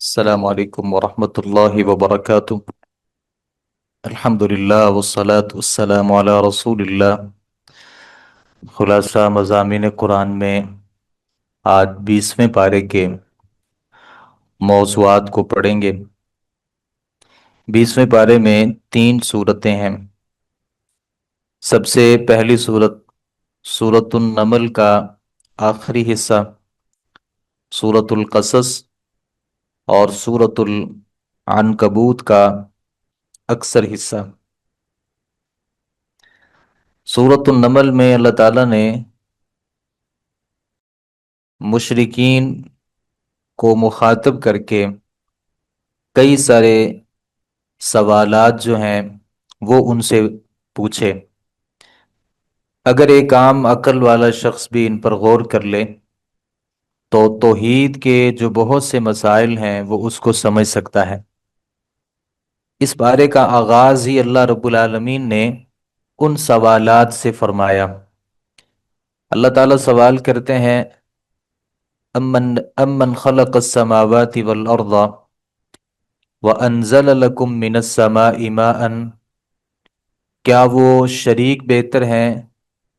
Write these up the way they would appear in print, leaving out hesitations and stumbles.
السلام علیکم ورحمۃ اللہ وبرکاتہ۔ الحمد للہ والصلاة والسلام علی رسول اللہ۔ خلاصہ مضامین قرآن میں آج 20ویں پارے کے موضوعات کو پڑھیں گے۔ 20ویں پارے میں 3 سورتیں ہیں۔ سب سے پہلی سورت سورۃ النمل کا آخری حصہ، سورۃ القصص اور سورۃ العنکبوت کا اکثر حصہ۔ سورۃ النمل میں اللہ تعالیٰ نے مشرکین کو مخاطب کر کے کئی سارے سوالات جو ہیں وہ ان سے پوچھے۔ اگر ایک عام عقل والا شخص بھی ان پر غور کر لے تو توحید کے جو بہت سے مسائل ہیں وہ اس کو سمجھ سکتا ہے۔ اس بارے کا آغاز ہی اللہ رب العالمین نے ان سوالات سے فرمایا۔ اللہ تعالیٰ سوال کرتے ہیں، امن خلق السماوات والارض وانزل لکم من السماء ماء، کیا وہ شریک بہتر ہیں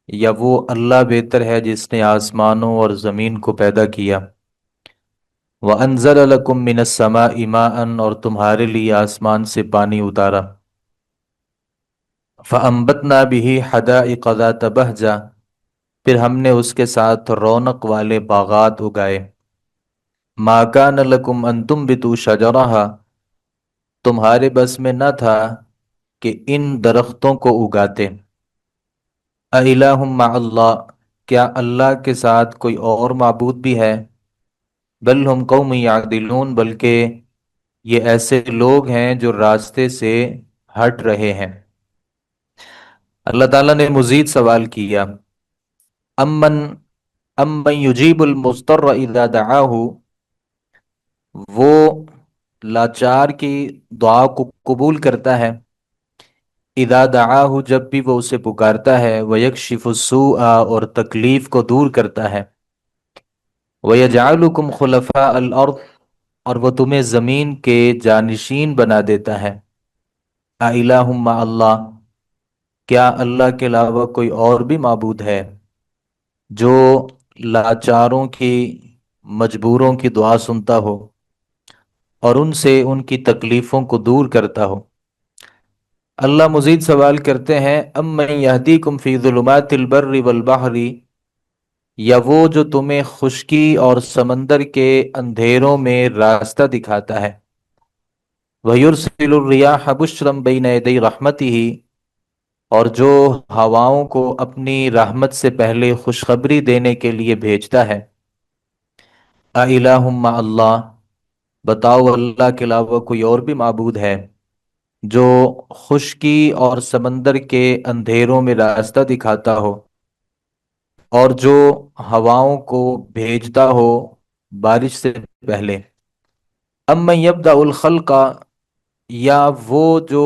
یا وہ اللہ بہتر ہے جس نے آسمانوں اور زمین کو پیدا کیا؟ وانزل لکم من السماء ماء، اور تمہارے لیے آسمان سے پانی اتارا۔ فانبتنا به حدائق ذات بہجہ، پھر ہم نے اس کے ساتھ رونق والے باغات اگائے۔ ما کان لکم ان تنبتوا شجرہا، تمہارے بس میں نہ تھا کہ ان درختوں کو اگاتے۔ اِلٰہ مع اللہ، کیا اللہ کے ساتھ کوئی اور معبود بھی ہے؟ بل ہم قوم یعدلون، بلکہ یہ ایسے لوگ ہیں جو راستے سے ہٹ رہے ہیں۔ اللہ تعالیٰ نے مزید سوال کیا، امن یجیب المضطر اذا دعاہ، وہ لاچار کی دعا کو قبول کرتا ہے، اذا دعاہ جب بھی وہ اسے پکارتا ہے، ویکشف السوء اور تکلیف کو دور کرتا ہے، ویجعلکم خلفاء الارض اور وہ تمہیں زمین کے جانشین بنا دیتا ہے۔ اِلٰہ مع اللہ، کیا اللہ کے علاوہ کوئی اور بھی معبود ہے جو لاچاروں کی، مجبوروں کی دعا سنتا ہو اور ان سے ان کی تکلیفوں کو دور کرتا ہو؟ اللہ مزید سوال کرتے ہیں، امن یہدیکم فی ظلمات البر والبحر، یا وہ جو تمہیں خشکی اور سمندر کے اندھیروں میں راستہ دکھاتا ہے، وَيُرْسِلُ الرِّيَاحَ بُشْرًا بَيْنَ يَدَيْ رَحْمَتِهِ، اور جو ہواؤں کو اپنی رحمت سے پہلے خوشخبری دینے کے لیے بھیجتا ہے۔ اِلٰہ مع اللہ، بتاؤ اللہ کے علاوہ کوئی اور بھی معبود ہے جو خشکی اور سمندر کے اندھیروں میں راستہ دکھاتا ہو اور جو ہواؤں کو بھیجتا ہو بارش سے پہلے؟ امن یبدأ الخلق، یا وہ جو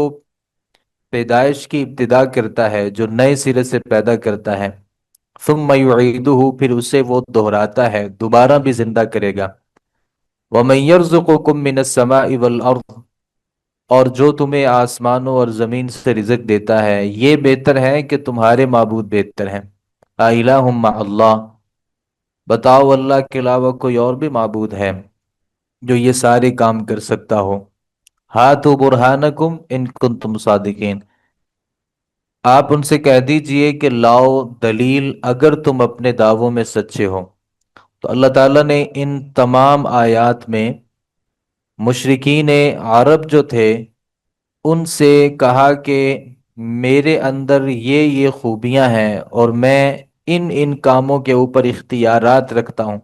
پیدائش کی ابتدا کرتا ہے، جو نئے سرے سے پیدا کرتا ہے، ثم یعیدہ پھر اسے وہ دہراتا ہے، دوبارہ بھی زندہ کرے گا، ومن یرزقکم من السماء والارض اور جو تمہیں آسمانوں اور زمین سے رزق دیتا ہے، یہ بہتر ہے کہ تمہارے معبود بہتر ہیں۔ اِلٰہ مع اللہ، بتاؤ اللہ کے علاوہ کوئی اور بھی معبود ہے جو یہ سارے کام کر سکتا ہو؟ ہاتوا برہانکم ان کنتم صادقین، آپ ان سے کہہ دیجئے کہ لاؤ دلیل اگر تم اپنے دعووں میں سچے ہو۔ تو اللہ تعالیٰ نے ان تمام آیات میں مشرکین عرب جو تھے ان سے کہا کہ میرے اندر یہ خوبیاں ہیں اور میں ان کاموں کے اوپر اختیارات رکھتا ہوں،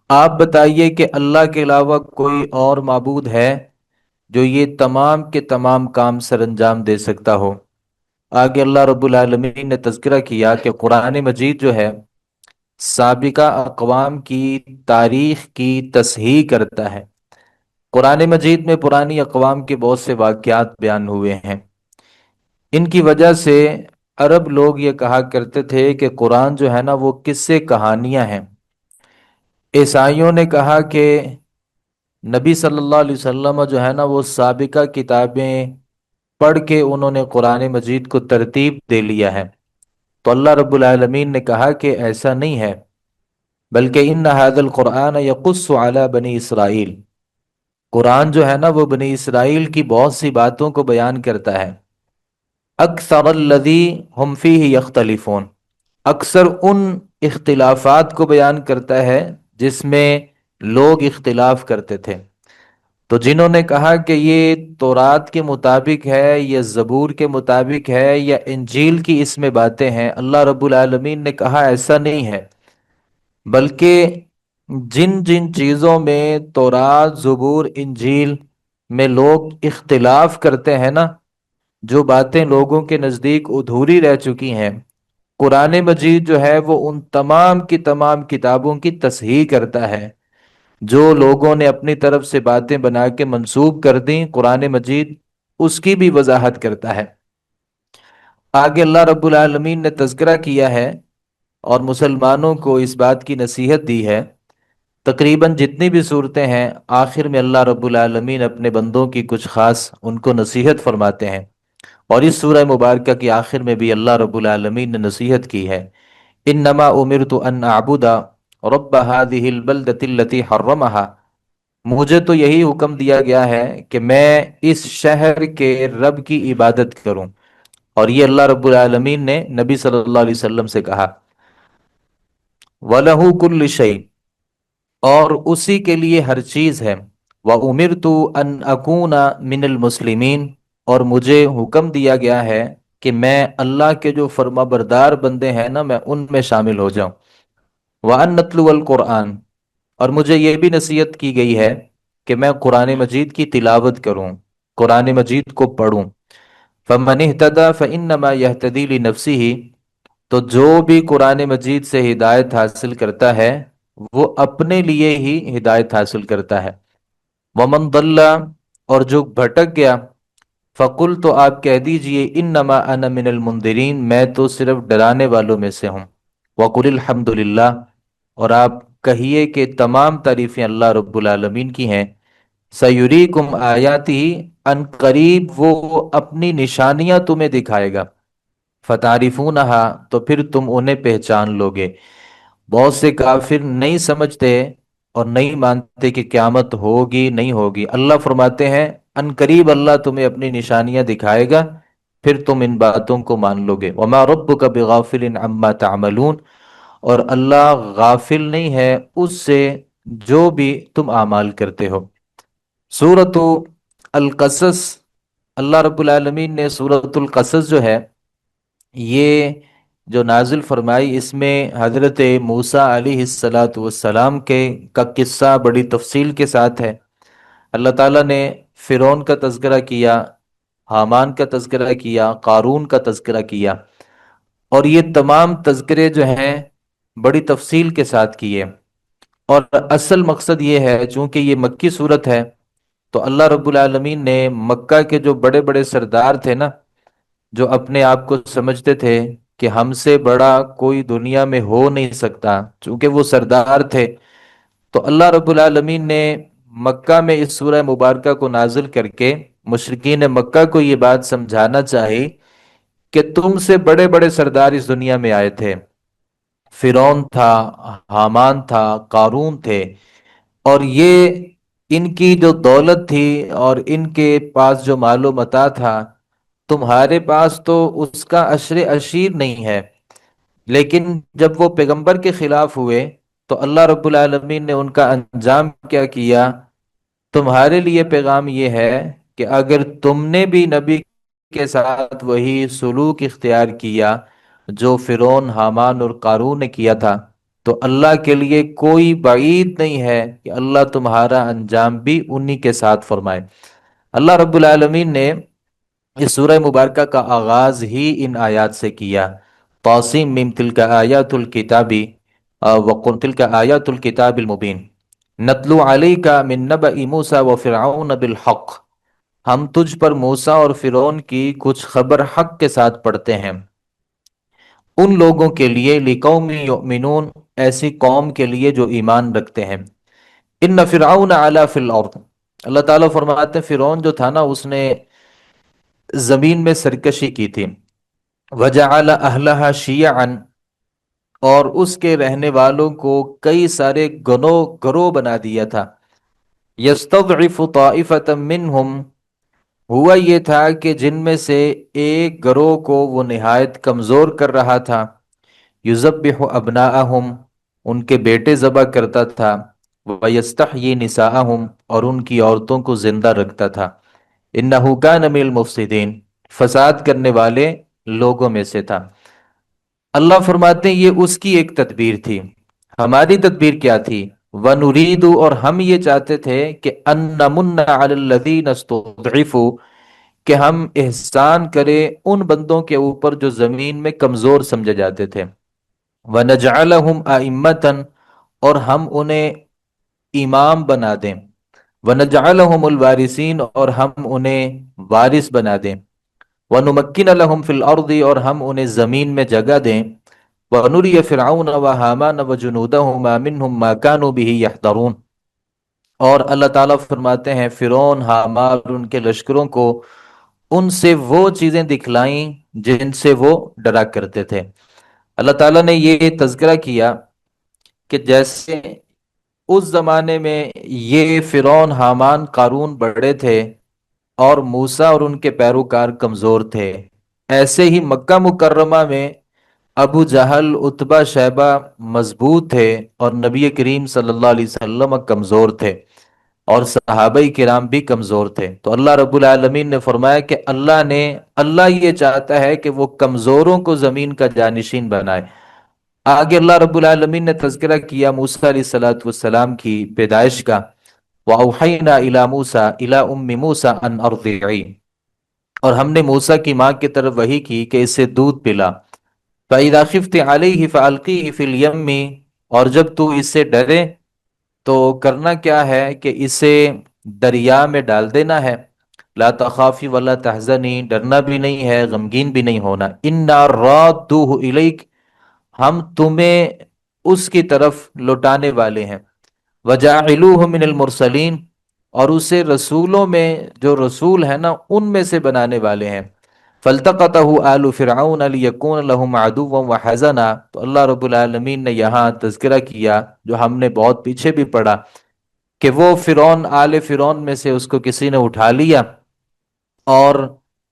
آپ بتائیے کہ اللہ کے علاوہ کوئی اور معبود ہے جو یہ تمام کے تمام کام سر انجام دے سکتا ہو؟ آگے اللہ رب العالمین نے تذکرہ کیا کہ قرآن مجید جو ہے سابقہ اقوام کی تاریخ کی تصحیح کرتا ہے۔ قرآن مجید میں پرانی اقوام کے بہت سے واقعات بیان ہوئے ہیں۔ ان کی وجہ سے عرب لوگ یہ کہا کرتے تھے کہ قرآن جو ہے نا وہ قصے کہانیاں ہیں۔ عیسائیوں نے کہا کہ نبی صلی اللہ علیہ وسلم جو ہے نا وہ سابقہ کتابیں پڑھ کے انہوں نے قرآن مجید کو ترتیب دے لیا ہے، تو اللہ رب العالمین نے کہا کہ ایسا نہیں ہے، بلکہ ان هذا القرآن یقص علی بنی اسرائیل، قرآن جو ہے نا وہ بنی اسرائیل کی بہت سی باتوں کو بیان کرتا ہے، اکثر الذی ہم فیہ یختلفون، اکثر ان اختلافات کو بیان کرتا ہے جس میں لوگ اختلاف کرتے تھے۔ تو جنہوں نے کہا کہ یہ تورات کے مطابق ہے یا زبور کے مطابق ہے یا انجیل کی اس میں باتیں ہیں، اللہ رب العالمین نے کہا ایسا نہیں ہے، بلکہ جن جن چیزوں میں تورات زبور انجیل میں لوگ اختلاف کرتے ہیں نا، جو باتیں لوگوں کے نزدیک ادھوری رہ چکی ہیں، قرآن مجید جو ہے وہ ان تمام کی تمام کتابوں کی تصحیح کرتا ہے۔ جو لوگوں نے اپنی طرف سے باتیں بنا کے منسوب کر دیں، قرآن مجید اس کی بھی وضاحت کرتا ہے۔ آگے اللہ رب العالمین نے تذکرہ کیا ہے اور مسلمانوں کو اس بات کی نصیحت دی ہے۔ تقریباً جتنی بھی صورتیں ہیں، آخر میں اللہ رب العالمین اپنے بندوں کی کچھ خاص ان کو نصیحت فرماتے ہیں، اور اس سورہ مبارکہ کی آخر میں بھی اللہ رب العالمین نے نصیحت کی ہے، انما امرت ان اعبد رب هذه البلدة التي حرمها، مجھے تو یہی حکم دیا گیا ہے کہ میں اس شہر کے رب کی عبادت کروں، اور یہ اللہ رب العالمین نے نبی صلی اللہ علیہ وسلم سے کہا، وَلَهُ كُلُّ شَيْءٍ، اور اسی کے لیے ہر چیز ہے، وَأُمِرْتُ أَنْ أَكُونَ مِنَ الْمُسْلِمِينَ، اور مجھے حکم دیا گیا ہے کہ میں اللہ کے جو فرما بردار بندے ہیں نا، میں ان میں شامل ہو جاؤں، وَأَنْ نَتْلُوَ الْقُرْآنَ، اور مجھے یہ بھی نصیحت کی گئی ہے کہ میں قرآن مجید کی تلاوت کروں، قرآن مجید کو پڑھوں، فَمَنِ اهْتَدَى فَإِنَّمَا يَهْتَدِي لِنَفْسِهِ، تو جو بھی قرآن مجید سے ہدایت حاصل کرتا ہے وہ اپنے لیے ہی ہدایت حاصل کرتا ہے، وَمَنْ ضَلَّ، اور جو بھٹک گیا، فقل، تو آپ کہہ دیجئے، انما انا من المنذرین، میں تو صرف ڈرانے والوں میں سے ہوں، وقل الحمد للہ، اور آپ کہیے کہ تمام تعریفیں اللہ رب العالمین کی ہیں، سیریکم آیاتی، ان قریب وہ اپنی نشانیاں تمہیں دکھائے گا، فتعرفونہا، تو پھر تم انہیں پہچان لوگے۔ بہت سے کافر نہیں سمجھتے اور نہیں مانتے کہ قیامت ہوگی نہیں ہوگی، اللہ فرماتے ہیں ان قریب اللہ تمہیں اپنی نشانیاں دکھائے گا، پھر تم ان باتوں کو مان لو گے، وما ربک بغافل عما تعملون، اور اللہ غافل نہیں ہے اس سے جو بھی تم اعمال کرتے ہو۔ سورۃ القصص، اللہ رب العالمین نے سورۃ القصص جو ہے یہ جو نازل فرمائی، اس میں حضرت موسیٰ علیہ السلام کے کا قصہ بڑی تفصیل کے ساتھ ہے۔ اللہ تعالیٰ نے فرعون کا تذکرہ کیا، حامان کا تذکرہ کیا، قارون کا تذکرہ کیا، اور یہ تمام تذکرے جو ہیں بڑی تفصیل کے ساتھ کیے، اور اصل مقصد یہ ہے چونکہ یہ مکی صورت ہے، تو اللہ رب العالمین نے مکہ کے جو بڑے بڑے سردار تھے نا، جو اپنے آپ کو سمجھتے تھے کہ ہم سے بڑا کوئی دنیا میں ہو نہیں سکتا، چونکہ وہ سردار تھے، تو اللہ رب العالمین نے مکہ میں اس سورہ مبارکہ کو نازل کر کے مشرکین مکہ کو یہ بات سمجھانا چاہی کہ تم سے بڑے بڑے سردار اس دنیا میں آئے تھے، فرعون تھا، حامان تھا، قارون تھے، اور یہ ان کی جو دولت تھی اور ان کے پاس جو مال و متاع تھا، تمہارے پاس تو اس کا عشر عشیر نہیں ہے، لیکن جب وہ پیغمبر کے خلاف ہوئے تو اللہ رب العالمین نے ان کا انجام کیا کیا؟ تمہارے لیے پیغام یہ ہے کہ اگر تم نے بھی نبی کے ساتھ وہی سلوک اختیار کیا جو فرعون، حامان اور قارون نے کیا تھا، تو اللہ کے لیے کوئی بعید نہیں ہے کہ اللہ تمہارا انجام بھی انہی کے ساتھ فرمائے۔ اللہ رب العالمین نے اس سورہ مبارکہ کا آغاز ہی ان آیات سے کیا، طاسیم میم تلک آیات الکتابی وقل تلک آیات الکتاب المبین، نتلو علیک من نبأ موسیٰ وفرعون بالحق، ہم تجھ پر موسیٰ اور فرعون کی کچھ خبر حق کے ساتھ پڑھتے ہیں، ان لوگوں کے لیے، لقوم یؤمنون، ایسی قوم کے لیے جو ایمان رکھتے ہیں، ان فرعون علا فی الارض، اللہ تعالیٰ فرماتے ہیں فرعون جو تھا نا اس نے زمین میں سرکشی کی تھی، وجعل اہلہا شیعا، اور اس کے رہنے والوں کو کئی سارے گروہ بنا دیا تھا، یستضعف طائفۃ منہم، ہوا یہ تھا کہ جن میں سے ایک گروہ کو وہ نہایت کمزور کر رہا تھا، یذبح ابناءہم، ان کے بیٹے ذبح کرتا تھا، ویستحیی نساءہم، اور ان کی عورتوں کو زندہ رکھتا تھا، انہ کان من المفسدین، فساد کرنے والے لوگوں میں سے تھا۔ اللہ فرماتے ہیں یہ اس کی ایک تدبیر تھی، ہماری تدبیر کیا تھی؟ وَنُرِيدُ، اور ہم یہ چاہتے تھے کہ أَن نَمُنَّ عَلَى الَّذِينَ اسْتُضْعِفُوا، کہ ہم احسان کرے ان بندوں کے اوپر جو زمین میں کمزور سمجھے جاتے تھے، وَنَجْعَلَهُمْ أَئِمَّةً، اور ہم انہیں امام بنا دیں، وَنَجْعَلَهُمُ الْوَارِثِينَ، اور ہم انہیں وارث بنا دیں، وَنُمَكِّنَ لَهُمْ فِي الْأَرْضِ، اور ہم انہیں زمین میں جگہ دیں، وَنُرِيَ فِرْعَوْنَ وَهَامَانَ وَجُنُودَهُمَا مِنْهُمْ مَا كَانُوا بِهِ يَحْذَرُونَ، اور اللہ تعالیٰ فرماتے ہیں فرعون حامان اور ان کے لشکروں کو ان سے وہ چیزیں دکھلائیں جن سے وہ ڈرا کرتے تھے۔ اللہ تعالیٰ نے یہ تذکرہ کیا کہ جیسے اس زمانے میں یہ فرعون حامان قارون بڑے تھے اور موسیٰ اور ان کے پیروکار کمزور تھے، ایسے ہی مکہ مکرمہ میں ابو جہل عتبہ شیبہ مضبوط تھے اور نبی کریم صلی اللہ علیہ وسلم کمزور تھے، اور صحابہ کرام بھی کمزور تھے۔ تو اللہ رب العالمین نے فرمایا کہ اللہ یہ چاہتا ہے کہ وہ کمزوروں کو زمین کا جانشین بنائے۔ آگے اللہ رب العالمین نے تذکرہ کیا موسیٰ علیہ السلام کی پیدائش کا، وَأَوْحَيْنَا إِلَى مُوسَىٰ إِلَىٰ أُمِّ مُوسَىٰ أَنْ أَرْضِعِيهِ، اور ہم نے موسیٰ کی ماں کی طرف وحی کی کہ اسے دودھ پلا، فَإِذَا خِفْتِ عَلَيْهِ فَأَلْقِيهِ فِي الْيَمِّ، اور جب تو اس سے ڈرے تو کرنا کیا ہے کہ اسے دریا میں ڈال دینا ہے، لا تخافی ولا تحزنی، ڈرنا بھی نہیں ہے غمگین بھی نہیں ہونا، انا رادوہ الیک، ہم تمہیں اس کی طرف لوٹانے والے ہیں، وجاعلوہ من المرسلین، اور اسے رسولوں میں جو رسول ہیں نا ان میں سے بنانے والے ہیں، فَالْتَقَطَهُ آلُ فِرْعَوْنَ لِيَكُونَ لَهُمْ عَدُوًّا وَحَزَنًا، تو اللہ رب العالمین نے یہاں تذکرہ کیا جو ہم نے بہت پیچھے بھی پڑھا کہ وہ فرعون آل فرعون میں سے اس کو کسی نے اٹھا لیا، اور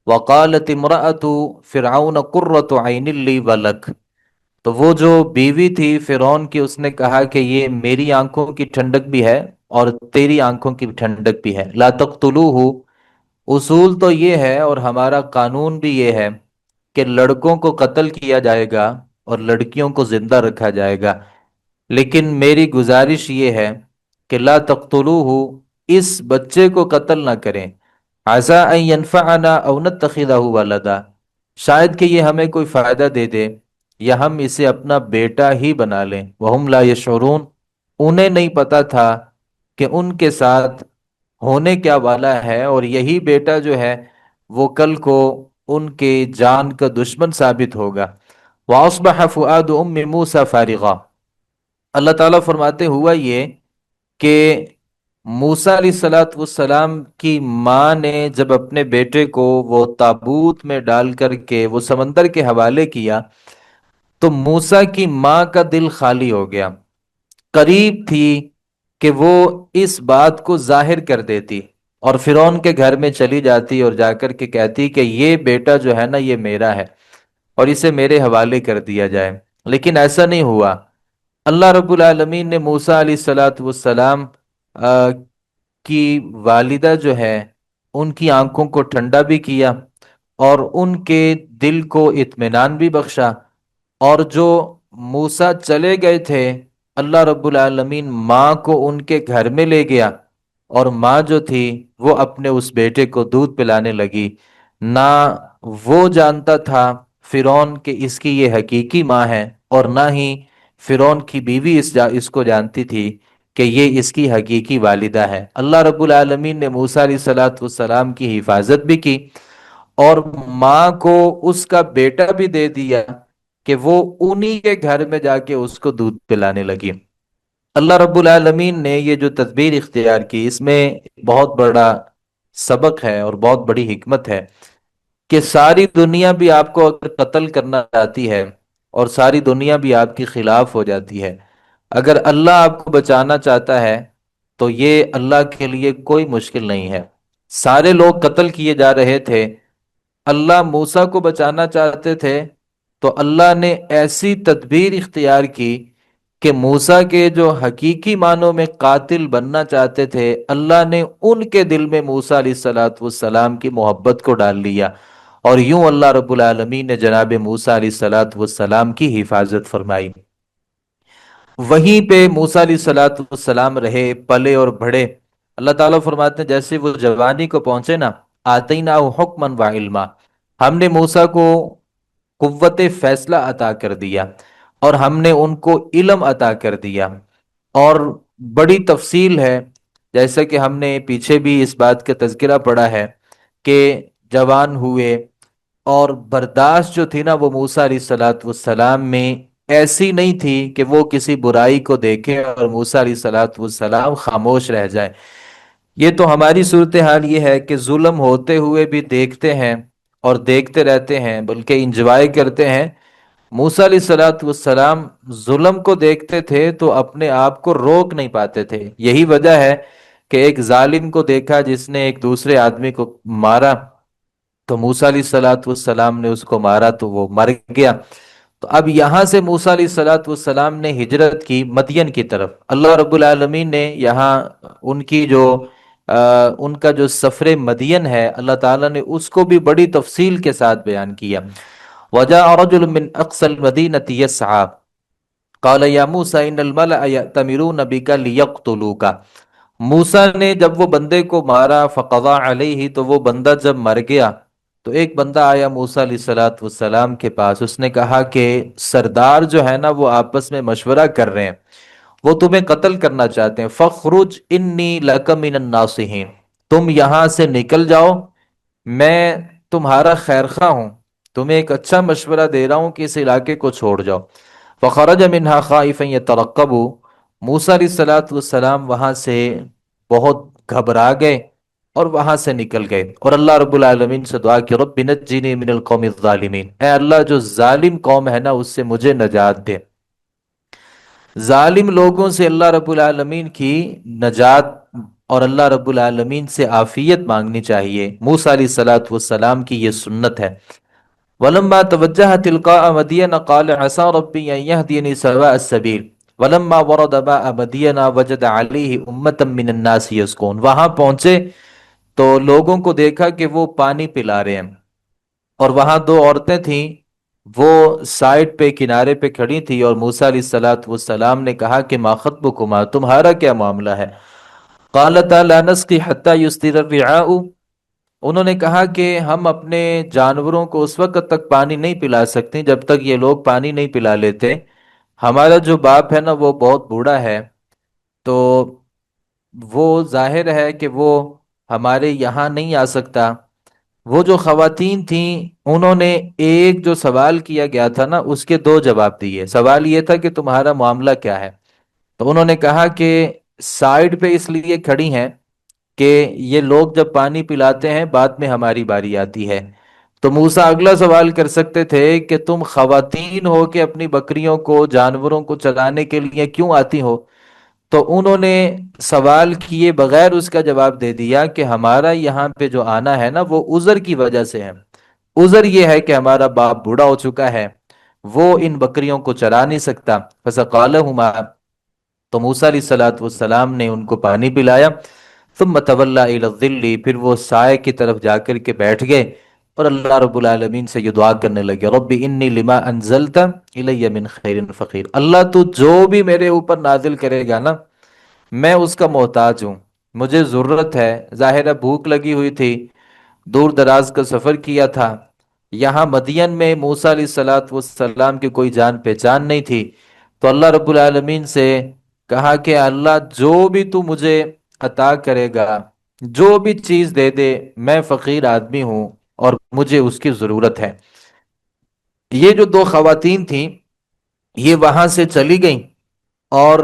وقالت امرأة فرعون قرۃ عین لی ولک، تو وہ جو بیوی تھی فرعون کی اس نے کہا کہ یہ میری آنکھوں کی ٹھنڈک بھی ہے اور تیری آنکھوں کی ٹھنڈک بھی ہے، لا تقتلوہ، اصول تو یہ ہے اور ہمارا قانون بھی یہ ہے کہ لڑکوں کو قتل کیا جائے گا اور لڑکیوں کو زندہ رکھا جائے گا، لیکن میری گزارش یہ ہے کہ لا تقتلوہ، اس بچے کو قتل نہ کریں، عسیٰ ان ینفعنا او نتخذہ ولدا، شاید کہ یہ ہمیں کوئی فائدہ دے دے یا ہم اسے اپنا بیٹا ہی بنا لیں، وہم لا یشعرون، انہیں نہیں پتا تھا کہ ان کے ساتھ ہونے کیا والا ہے، اور یہی بیٹا جو ہے وہ کل کو ان کے جان کا دشمن ثابت ہوگا۔ وَأَصْبَحَ فُؤَادُ أُمِّ مُوسَى فَارِغًا، اللہ تعالیٰ فرماتے ہوا یہ کہ موسیٰ علیہ السلام کی ماں نے جب اپنے بیٹے کو وہ تابوت میں ڈال کر کے وہ سمندر کے حوالے کیا تو موسیٰ کی ماں کا دل خالی ہو گیا، قریب تھی کہ وہ اس بات کو ظاہر کر دیتی اور فرعون کے گھر میں چلی جاتی اور جا کر کے کہتی کہ یہ بیٹا جو ہے نا یہ میرا ہے اور اسے میرے حوالے کر دیا جائے، لیکن ایسا نہیں ہوا۔ اللہ رب العالمین نے موسیٰ علیہ السلام کی والدہ جو ہے ان کی آنکھوں کو ٹھنڈا بھی کیا اور ان کے دل کو اطمینان بھی بخشا، اور جو موسیٰ چلے گئے تھے اللہ رب العالمین ماں کو ان کے گھر میں لے گیا، اور ماں جو تھی وہ اپنے اس بیٹے کو دودھ پلانے لگی، نہ وہ جانتا تھا فرعون کہ اس کی یہ حقیقی ماں ہے، اور نہ ہی فرعون کی بیوی اس کو جانتی تھی کہ یہ اس کی حقیقی والدہ ہے۔ اللہ رب العالمین نے موسیٰ علیہ السلام کی حفاظت بھی کی اور ماں کو اس کا بیٹا بھی دے دیا کہ وہ انہی کے گھر میں جا کے اس کو دودھ پلانے لگی۔ اللہ رب العالمین نے یہ جو تدبیر اختیار کی، اس میں بہت بڑا سبق ہے اور بہت بڑی حکمت ہے کہ ساری دنیا بھی آپ کو اگر قتل کرنا چاہتی ہے اور ساری دنیا بھی آپ کے خلاف ہو جاتی ہے، اگر اللہ آپ کو بچانا چاہتا ہے تو یہ اللہ کے لیے کوئی مشکل نہیں ہے۔ سارے لوگ قتل کیے جا رہے تھے، اللہ موسیٰ کو بچانا چاہتے تھے، تو اللہ نے ایسی تدبیر اختیار کی کہ موسیٰ کے جو حقیقی معنوں میں قاتل بننا چاہتے تھے، اللہ نے ان کے دل میں موسیٰ علیہ الصلاۃ والسلام کی محبت کو ڈال لیا، اور یوں اللہ رب العالمین نے جناب موسیٰ علیہ الصلاۃ والسلام کی حفاظت فرمائی۔ وہیں پہ موسیٰ علیہ الصلاۃ والسلام رہے، پلے اور بڑھے۔ اللہ تعالیٰ فرماتے ہیں جیسے وہ جوانی کو پہنچے نا، آتیناہ حکمن و علما، ہم نے موسیٰ کو قوت فیصلہ عطا کر دیا اور ہم نے ان کو علم عطا کر دیا۔ اور بڑی تفصیل ہے، جیسا کہ ہم نے پیچھے بھی اس بات کا تذکرہ پڑھا ہے کہ جوان ہوئے، اور برداشت جو تھی نا وہ موسیٰ علیہ الصلاۃ والسلام میں ایسی نہیں تھی کہ وہ کسی برائی کو دیکھے اور موسیٰ علیہ الصلاۃ والسلام خاموش رہ جائے۔ یہ تو ہماری صورتحال یہ ہے کہ ظلم ہوتے ہوئے بھی دیکھتے ہیں اور دیکھتے رہتے ہیں، بلکہ انجوائے کرتے ہیں۔ موسیٰ علیہ الصلاۃ والسلام ظلم کو دیکھتے تھے تو اپنے آپ کو روک نہیں پاتے تھے۔ یہی وجہ ہے کہ ایک ظالم کو دیکھا جس نے ایک دوسرے آدمی کو مارا، تو موسیٰ علیہ الصلاۃ والسلام نے اس کو مارا تو وہ مر گیا۔ تو اب یہاں سے موسیٰ علیہ الصلاۃ والسلام نے ہجرت کی مدین کی طرف۔ اللہ رب العالمین نے یہاں ان کی جو ان کا جو سفر مدین ہے، اللہ تعالیٰ نے اس کو بھی بڑی تفصیل کے ساتھ بیان کیا۔ وَجَاءَ رَجُلٌ مِّنْ أَقْصَى الْمَدِينَةِ يَسْعَىٰ قَالَ يَا مُوسَىٰ إِنَّ الْمَلَأَ يَأْتَمِرُونَ بِكَ لِيَقْتُلُوكَ۔ موسیٰ نے جب وہ بندے کو مارا، فَقَضَىٰ عَلَيْهِ، تو وہ بندہ جب مر گیا تو ایک بندہ آیا موسیٰ علیہ الصلاۃ والسلام کے پاس، اس نے کہا کہ سردار جو ہے نا وہ آپس میں مشورہ کر رہے ہیں، وہ تمہیں قتل کرنا چاہتے ہیں، فَخْرُجْ إِنِّي لَكَ مِنَ النَّاصِحِينَ، تم یہاں سے نکل جاؤ، میں تمہارا خیر خواہ ہوں، تمہیں ایک اچھا مشورہ دے رہا ہوں کہ اس علاقے کو چھوڑ جاؤ۔ فخرج منها خائفا يترقب، موسیٰ علیہ الصلاۃ والسلام وہاں سے بہت گھبرا گئے اور وہاں سے نکل گئے، اور اللہ رب العالمین سے دعا کی، رب نجنی من القوم الظالمین، اے اللہ جو ظالم قوم ہے نا اس سے مجھے نجات دے۔ ظالم لوگوں سے اللہ رب العالمین کی نجات اور اللہ رب العالمین سے عافیت مانگنی چاہیے۔ موسیٰ علیہ الصلاۃ والسلام کی یہ سنت ہے۔ وَلَمَّا تَوَجَّهَ تِلْقَاءَ مَدْيَنَ قَالَ عَسَىٰ رَبِّي أَن يَهْدِيَنِي سَوَاءَ السَّبِيلِ وَلَمَّا وَرَدَ مَاءَ مَدْيَنَ وَجَدَ عَلَيْهِ أُمَّةً مِّنَ النَّاسِ يَسْقُونَ، وہاں پہنچے تو لوگوں کو دیکھا کہ وہ پانی پلا رہے ہیں، اور وہاں دو عورتیں تھیں، وہ سائڈ پہ کنارے پہ کھڑی تھی، اور موسیٰ علیہ الصلاۃ والسلام نے کہا کہ ما خطبکما، تمہارا کیا معاملہ ہے؟ قالتا لا نسقی حتی یصدر الرعاء، انہوں نے کہا کہ ہم اپنے جانوروں کو اس وقت تک پانی نہیں پلا سکتے جب تک یہ لوگ پانی نہیں پلا لیتے، ہمارا جو باپ ہے نا وہ بہت بوڑھا ہے، تو وہ ظاہر ہے کہ وہ ہمارے یہاں نہیں آ سکتا۔ وہ جو خواتین تھیں انہوں نے ایک جو سوال کیا گیا تھا نا اس کے دو جواب دیے۔ سوال یہ تھا کہ تمہارا معاملہ کیا ہے، تو انہوں نے کہا کہ سائیڈ پہ اس لیے کھڑی ہیں کہ یہ لوگ جب پانی پلاتے ہیں بعد میں ہماری باری آتی ہے۔ تو موسیٰ اگلا سوال کر سکتے تھے کہ تم خواتین ہو کہ اپنی بکریوں کو جانوروں کو چلانے کے لیے کیوں آتی ہو؟ تو انہوں نے سوال کیے بغیر اس کا جواب دے دیا کہ ہمارا یہاں پہ جو آنا ہے نا وہ عذر کی وجہ سے ہے۔ عذر یہ ہے کہ ہمارا باپ بوڑھا ہو چکا ہے، وہ ان بکریوں کو چلا نہیں سکتا۔ فَسَقَالَهُمَا، تو موسیٰ علیہ الصلاۃ والسلام نے ان کو پانی پلایا۔ ثم تولى الى الظل، پھر وہ سائے کی طرف جا کر کے بیٹھ گئے اور اللہ رب العالمین سے یہ دعا کرنے لگے، رب انی لما انزلت الی من خیر فقیر، اللہ تو جو بھی میرے اوپر نازل کرے گا نا میں اس کا محتاج ہوں، مجھے ضرورت ہے۔ ظاہر ہے بھوک لگی ہوئی تھی، دور دراز کا سفر کیا تھا، یہاں مدین میں موسیٰ علیہ الصلاۃ والسلام کی کوئی جان پہچان نہیں تھی، تو اللہ رب العالمین سے کہا کہ اللہ جو بھی تو مجھے عطا کرے گا، جو بھی چیز دے دے، میں فقیر آدمی ہوں اور مجھے اس کی ضرورت ہے۔ یہ جو دو خواتین تھیں یہ وہاں سے چلی گئیں اور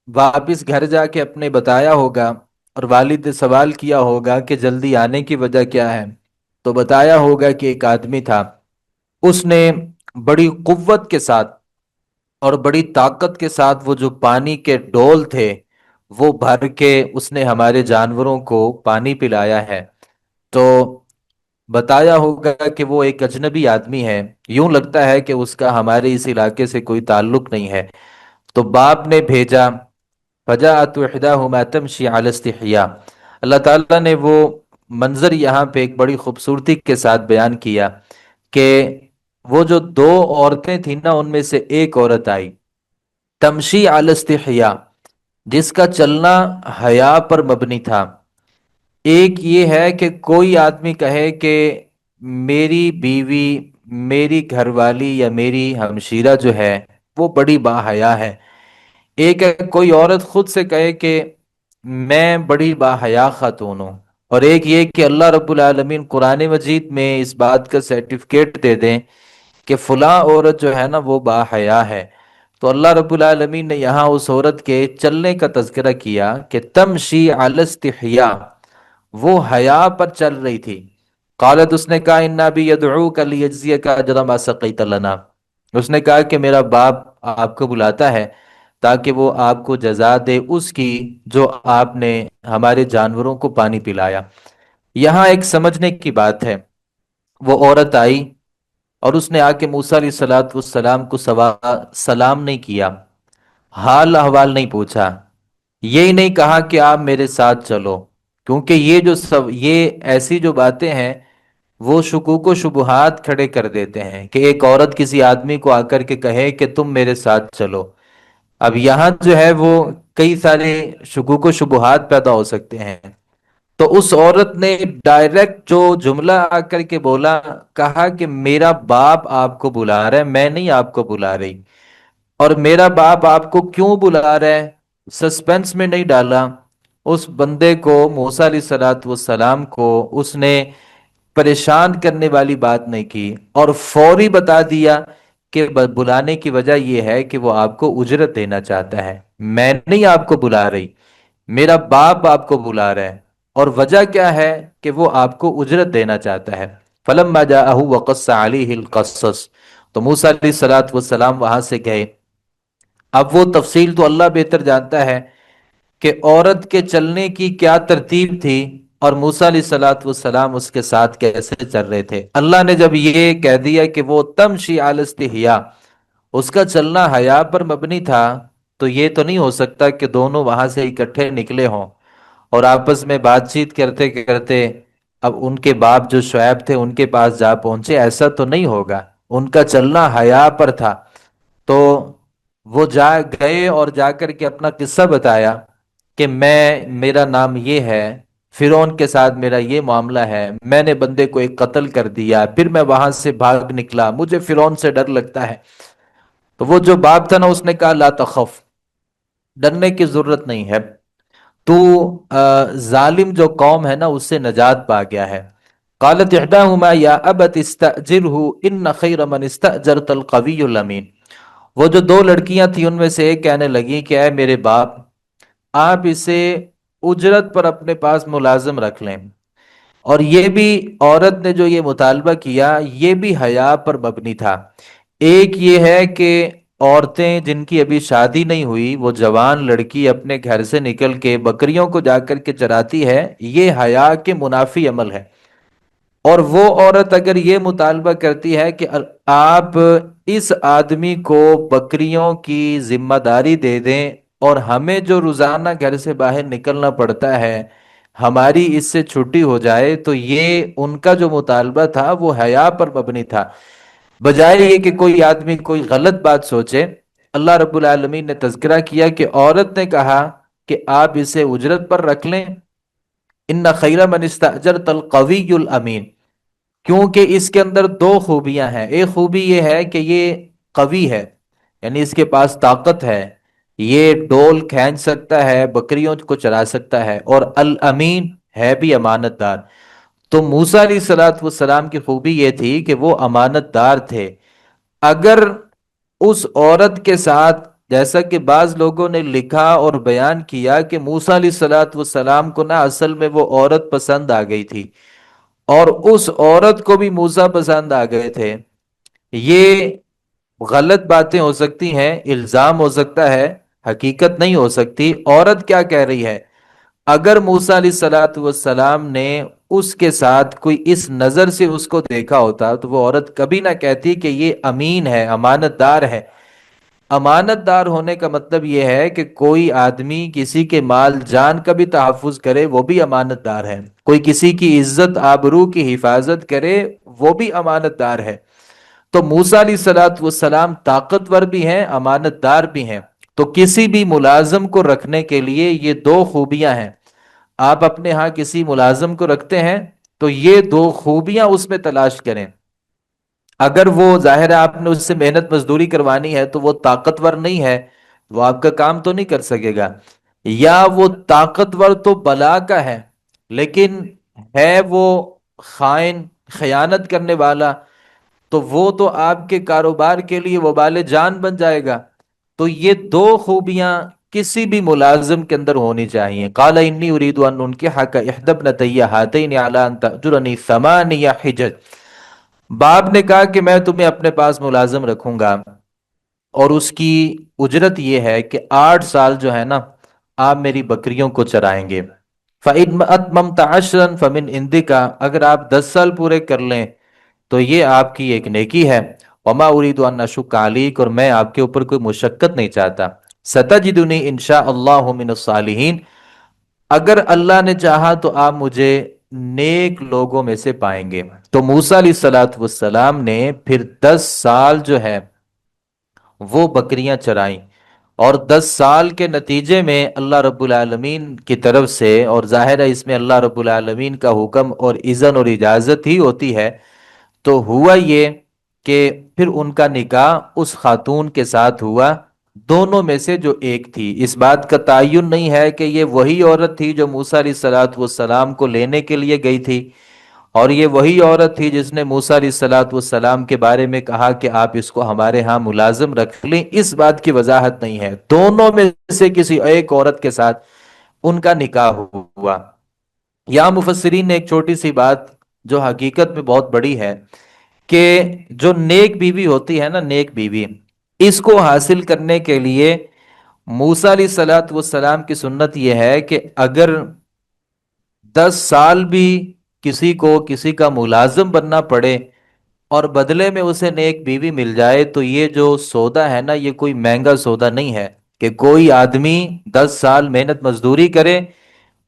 واپس گھر جا کے اپنے بتایا ہوگا اور والد نے سوال کیا ہوگا کہ جلدی آنے کی وجہ کیا ہے، تو بتایا ہوگا کہ ایک آدمی تھا، اس نے بڑی قوت کے ساتھ اور بڑی طاقت کے ساتھ وہ جو پانی کے ڈول تھے وہ بھر کے اس نے ہمارے جانوروں کو پانی پلایا ہے۔ تو بتایا ہوگا کہ وہ ایک اجنبی آدمی ہے، یوں لگتا ہے کہ اس کا ہمارے اس علاقے سے کوئی تعلق نہیں ہے۔ تو باپ نے بھیجا، فجاءت احداهما تمشي على استحياء۔ اللہ تعالیٰ نے وہ منظر یہاں پہ ایک بڑی خوبصورتی کے ساتھ بیان کیا کہ وہ جو دو عورتیں تھیں نا، ان میں سے ایک عورت آئی، تمشی علی استحیاء، جس کا چلنا حیا پر مبنی تھا۔ ایک یہ ہے کہ کوئی آدمی کہے کہ میری بیوی، میری گھر والی یا میری ہمشیرہ جو ہے وہ بڑی باحیا ہے۔ ایک ہے کوئی عورت خود سے کہے کہ میں بڑی باحیا خاتون ہوں۔ اور ایک یہ کہ اللہ رب العالمین قرآن مجید میں اس بات کا سرٹیفکیٹ دے دیں کہ فلاں عورت جو ہے نا وہ باحیا ہے۔ تو اللہ رب العالمین نے یہاں اس عورت کے چلنے کا تذکرہ کیا کہ تمشی علی استحیاء، وہ حیا پر چل رہی تھی۔ قالت، اس نے کہا، ان ابی یدعوک لیجزیک اجر ما سقیت لنا، اس نے کہا کہ میرا باپ آپ کو بلاتا ہے تاکہ وہ آپ کو جزا دے اس کی جو آپ نے ہمارے جانوروں کو پانی پلایا۔ یہاں ایک سمجھنے کی بات ہے، وہ عورت آئی اور اس نے آ کے موسیٰ علیہ السلام کو سلام نہیں کیا، حال احوال نہیں پوچھا، یہ نہیں کہا کہ آپ میرے ساتھ چلو، کیونکہ یہ ایسی جو باتیں ہیں وہ شکوک و شبہات کھڑے کر دیتے ہیں کہ ایک عورت کسی آدمی کو آ کر کے کہے کہ تم میرے ساتھ چلو۔ اب یہاں جو ہے وہ کئی سارے شکوک و شبہات پیدا ہو سکتے ہیں۔ تو اس عورت نے ڈائریکٹ جو جملہ آ کر کے بولا، کہا کہ میرا باپ آپ کو بلا رہا ہے، میں نہیں آپ کو بلا رہی۔ اور میرا باپ آپ کو کیوں بلا رہا ہے، سسپینس میں نہیں ڈالا اس بندے کو، موسیٰ علیہ السلام کو اس نے پریشان کرنے والی بات نہیں کی، اور فوری بتا دیا کہ بلانے کی وجہ یہ ہے کہ وہ آپ کو اجرت دینا چاہتا ہے، میں نہیں آپ کو بلا رہی، میرا باپ آپ کو بلا رہا ہے۔ اور وجہ کیا ہے کہ وہ آپ کو اجرت دینا چاہتا ہے۔ فلما جاءہ وقص علیہ القصص، تو موسیٰ علیہ السلام وہاں سے گئے۔ اب وہ تفصیل تو اللہ بہتر جانتا ہے کہ عورت کے چلنے کی کیا ترتیب تھی اور موسیٰ علیہ السلام اس کے ساتھ کیسے چل رہے تھے۔ اللہ نے جب یہ کہہ دیا کہ وہ تمشی علی استحیاء، اس کا چلنا حیا پر مبنی تھا، تو یہ تو نہیں ہو سکتا کہ دونوں وہاں سے اکٹھے نکلے ہوں اور آپس میں بات چیت کرتے کرتے اب ان کے باپ جو شعیب تھے ان کے پاس جا پہنچے، ایسا تو نہیں ہوگا۔ ان کا چلنا حیا پر تھا۔ تو وہ جا گئے اور جا کر کے اپنا قصہ بتایا کہ میرا نام یہ ہے، فرعون کے ساتھ میرا یہ معاملہ ہے، میں نے بندے کو ایک قتل کر دیا، پھر میں وہاں سے بھاگ نکلا، مجھے فرعون سے ڈر لگتا ہے۔ تو وہ جو باپ تھا نا، اس نے کہا لا تخف، ڈرنے کی ضرورت نہیں ہے، تو ظالم جو قوم ہے نا اس سے نجات پا گیا ہے۔ قالت احداہما یا ابت استاجرہ ان خیر من استاجرت القوی الامین، وہ جو دو لڑکیاں تھیں ان میں سے ایک کہنے لگی کہ اے میرے باپ، آپ اسے اجرت پر اپنے پاس ملازم رکھ لیں۔ اور یہ بھی عورت نے جو یہ مطالبہ کیا یہ بھی حیا پر مبنی تھا۔ ایک یہ ہے کہ عورتیں جن کی ابھی شادی نہیں ہوئی، وہ جوان لڑکی اپنے گھر سے نکل کے بکریوں کو جا کر کے چراتی ہے، یہ حیا کے منافی عمل ہے۔ اور وہ عورت اگر یہ مطالبہ کرتی ہے کہ آپ اس آدمی کو بکریوں کی ذمہ داری دے دیں اور ہمیں جو روزانہ گھر سے باہر نکلنا پڑتا ہے ہماری اس سے چھٹی ہو جائے، تو یہ ان کا جو مطالبہ تھا وہ حیا پر مبنی تھا، بجائے یہ کہ کوئی آدمی کوئی غلط بات سوچے۔ اللہ رب العالمین نے تذکرہ کیا کہ عورت نے کہا کہ آپ اسے اجرت پر رکھ لیں، ان خیر من استاجرت القوی الامین، کیونکہ اس کے اندر دو خوبیاں ہیں۔ ایک خوبی یہ ہے کہ یہ قوی ہے، یعنی اس کے پاس طاقت ہے، یہ ڈول کھینچ سکتا ہے، بکریوں کو چرا سکتا ہے، اور الامین ہے بھی امانت دار۔ تو موسیٰ علیہ السلام کی خوبی یہ تھی کہ وہ امانت دار تھے۔ اگر اس عورت کے ساتھ جیسا کہ بعض لوگوں نے لکھا اور بیان کیا کہ موسیٰ علیہ الصلوۃ والسلام کو نا اصل میں وہ عورت پسند آ گئی تھی، اور اس عورت کو بھی موسیٰ پسند آ گئے تھے۔ یہ غلط باتیں ہو سکتی ہیں، الزام ہو سکتا ہے، حقیقت نہیں ہو سکتی۔ عورت کیا کہہ رہی ہے؟ اگر موسیٰ علیہ الصلوۃ والسلام نے اس کے ساتھ کوئی اس نظر سے اس کو دیکھا ہوتا تو وہ عورت کبھی نہ کہتی کہ یہ امین ہے، امانت دار ہے۔ امانت دار ہونے کا مطلب یہ ہے کہ کوئی آدمی کسی کے مال جان کا بھی تحفظ کرے، وہ بھی امانت دار ہے۔ کوئی کسی کی عزت آبرو کی حفاظت کرے، وہ بھی امانت دار ہے۔ تو موسیٰ علیہ الصلوۃ والسلام طاقتور بھی ہیں، امانت دار بھی ہیں۔ تو کسی بھی ملازم کو رکھنے کے لیے یہ دو خوبیاں ہیں۔ آپ اپنے ہاں کسی ملازم کو رکھتے ہیں تو یہ دو خوبیاں اس میں تلاش کریں۔ اگر وہ ظاہر ہے آپ نے اس سے محنت مزدوری کروانی ہے تو وہ طاقتور نہیں ہے، وہ آپ کا کام تو نہیں کر سکے گا، یا وہ طاقتور تو بلا کا ہے لیکن ہے وہ خائن، خیانت کرنے والا، تو وہ تو آپ کے کاروبار کے لیے وبال جان بن جائے گا۔ تو یہ دو خوبیاں کسی بھی ملازم کے اندر ہونی چاہیے۔ قال انی اريد ان انکحک احدی ابنتی ہاتین علی ان تأجرنی ثمانیہ حجج۔ باپ نے کہا کہ میں تمہیں اپنے پاس ملازم رکھوں گا، اور اس کی اجرت یہ ہے کہ 8 سال جو ہے نا آپ میری بکریوں کو چرائیں گے۔ فَإِنْ أَتْمَمْتَ عَشْرًا فَمِنْ عِنْدِكَ، اگر آپ 10 سال پورے کر لیں تو یہ آپ کی ایک نیکی ہے۔ وَمَا أُرِيدُ أَنْ أَشُقَّ عَلَيْكَ، اور میں آپ کے اوپر کوئی مشقت نہیں چاہتا۔ سَتَجِدُنِي إِنْ شَاءَ اللَّهُ مِنَ الصَّالِحِينَ، اگر اللہ نے چاہا تو آپ مجھے نیک لوگوں میں سے پائیں گے۔ تو موسیٰ علیہ الصلوۃ والسلام نے پھر 10 سال جو ہے وہ بکریاں چرائیں، اور 10 سال کے نتیجے میں اللہ رب العالمین کی طرف سے، اور ظاہر ہے اس میں اللہ رب العالمین کا حکم اور اذن اور اجازت ہی ہوتی ہے، تو ہوا یہ کہ پھر ان کا نکاح اس خاتون کے ساتھ ہوا، دونوں میں سے جو ایک تھی۔ اس بات کا تعین نہیں ہے کہ یہ وہی عورت تھی جو موسیٰ علیہ الصلوۃ والسلام کو لینے کے لیے گئی تھی، اور یہ وہی عورت تھی جس نے موسیٰ علیہ الصلوۃ والسلام کے بارے میں کہا کہ آپ اس کو ہمارے ہاں ملازم رکھ لیں۔ اس بات کی وضاحت نہیں ہے، دونوں میں سے کسی ایک عورت کے ساتھ ان کا نکاح ہوا۔ یہاں مفسرین نے ایک چھوٹی سی بات جو حقیقت میں بہت بڑی ہے، کہ جو نیک بیوی ہوتی ہے نا، نیک بیوی، اس کو حاصل کرنے کے لیے موسیٰ علیہ الصلوۃ والسلام کی سنت یہ ہے کہ اگر 10 سال بھی کسی کو کسی کا ملازم بننا پڑے اور بدلے میں اسے نیک بیوی مل جائے، تو یہ جو سودا ہے نا، یہ کوئی مہنگا سودا نہیں ہے کہ کوئی آدمی 10 سال محنت مزدوری کرے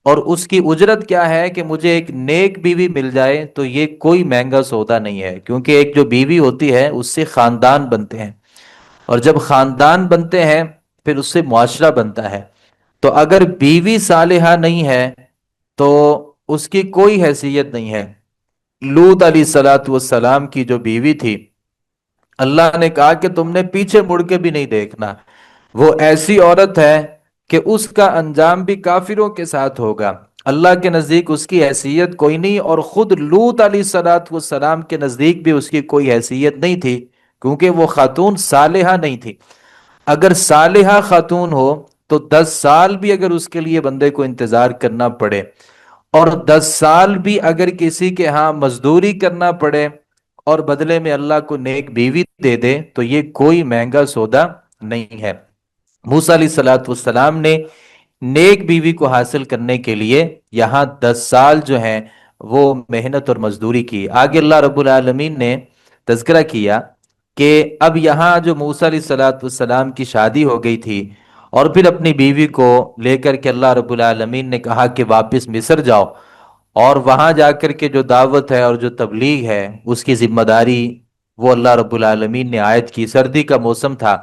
اور اس کی اجرت کیا ہے کہ مجھے ایک نیک بیوی مل جائے، تو یہ کوئی مہنگا سودا نہیں ہے، کیونکہ ایک جو بیوی ہوتی ہے اس سے خاندان بنتے ہیں، اور جب خاندان بنتے ہیں پھر اس سے معاشرہ بنتا ہے۔ تو اگر بیوی صالحہ نہیں ہے تو اس کی کوئی حیثیت نہیں ہے۔ لوط علیہ الصلوۃ والسلام کی جو بیوی تھی، اللہ نے کہا کہ تم نے پیچھے مڑ کے بھی نہیں دیکھنا، وہ ایسی عورت ہے کہ اس کا انجام بھی کافروں کے ساتھ ہوگا، اللہ کے نزدیک اس کی حیثیت کوئی نہیں، اور خود لوط علیہ الصلوۃ والسلام کے نزدیک بھی اس کی کوئی حیثیت نہیں تھی، کیونکہ وہ خاتون صالحہ نہیں تھی۔ اگر صالحہ خاتون ہو تو 10 سال بھی اگر اس کے لیے بندے کو انتظار کرنا پڑے، اور 10 سال بھی اگر کسی کے ہاں مزدوری کرنا پڑے اور بدلے میں اللہ کو نیک بیوی دے دے، تو یہ کوئی مہنگا سودا نہیں ہے۔ موسیٰ علیہ الصلوۃ والسلام نے نیک بیوی کو حاصل کرنے کے لیے یہاں 10 سال جو ہیں وہ محنت اور مزدوری کی۔ آگے اللہ رب العالمین نے تذکرہ کیا کہ اب یہاں جو موسیٰ علیہ الصلوۃ والسلام کی شادی ہو گئی تھی، اور پھر اپنی بیوی کو لے کر کے اللہ رب العالمین نے کہا کہ واپس مصر جاؤ، اور وہاں جا کر کے جو دعوت ہے اور جو تبلیغ ہے اس کی ذمہ داری وہ اللہ رب العالمین نے عائد کی۔ سردی کا موسم تھا،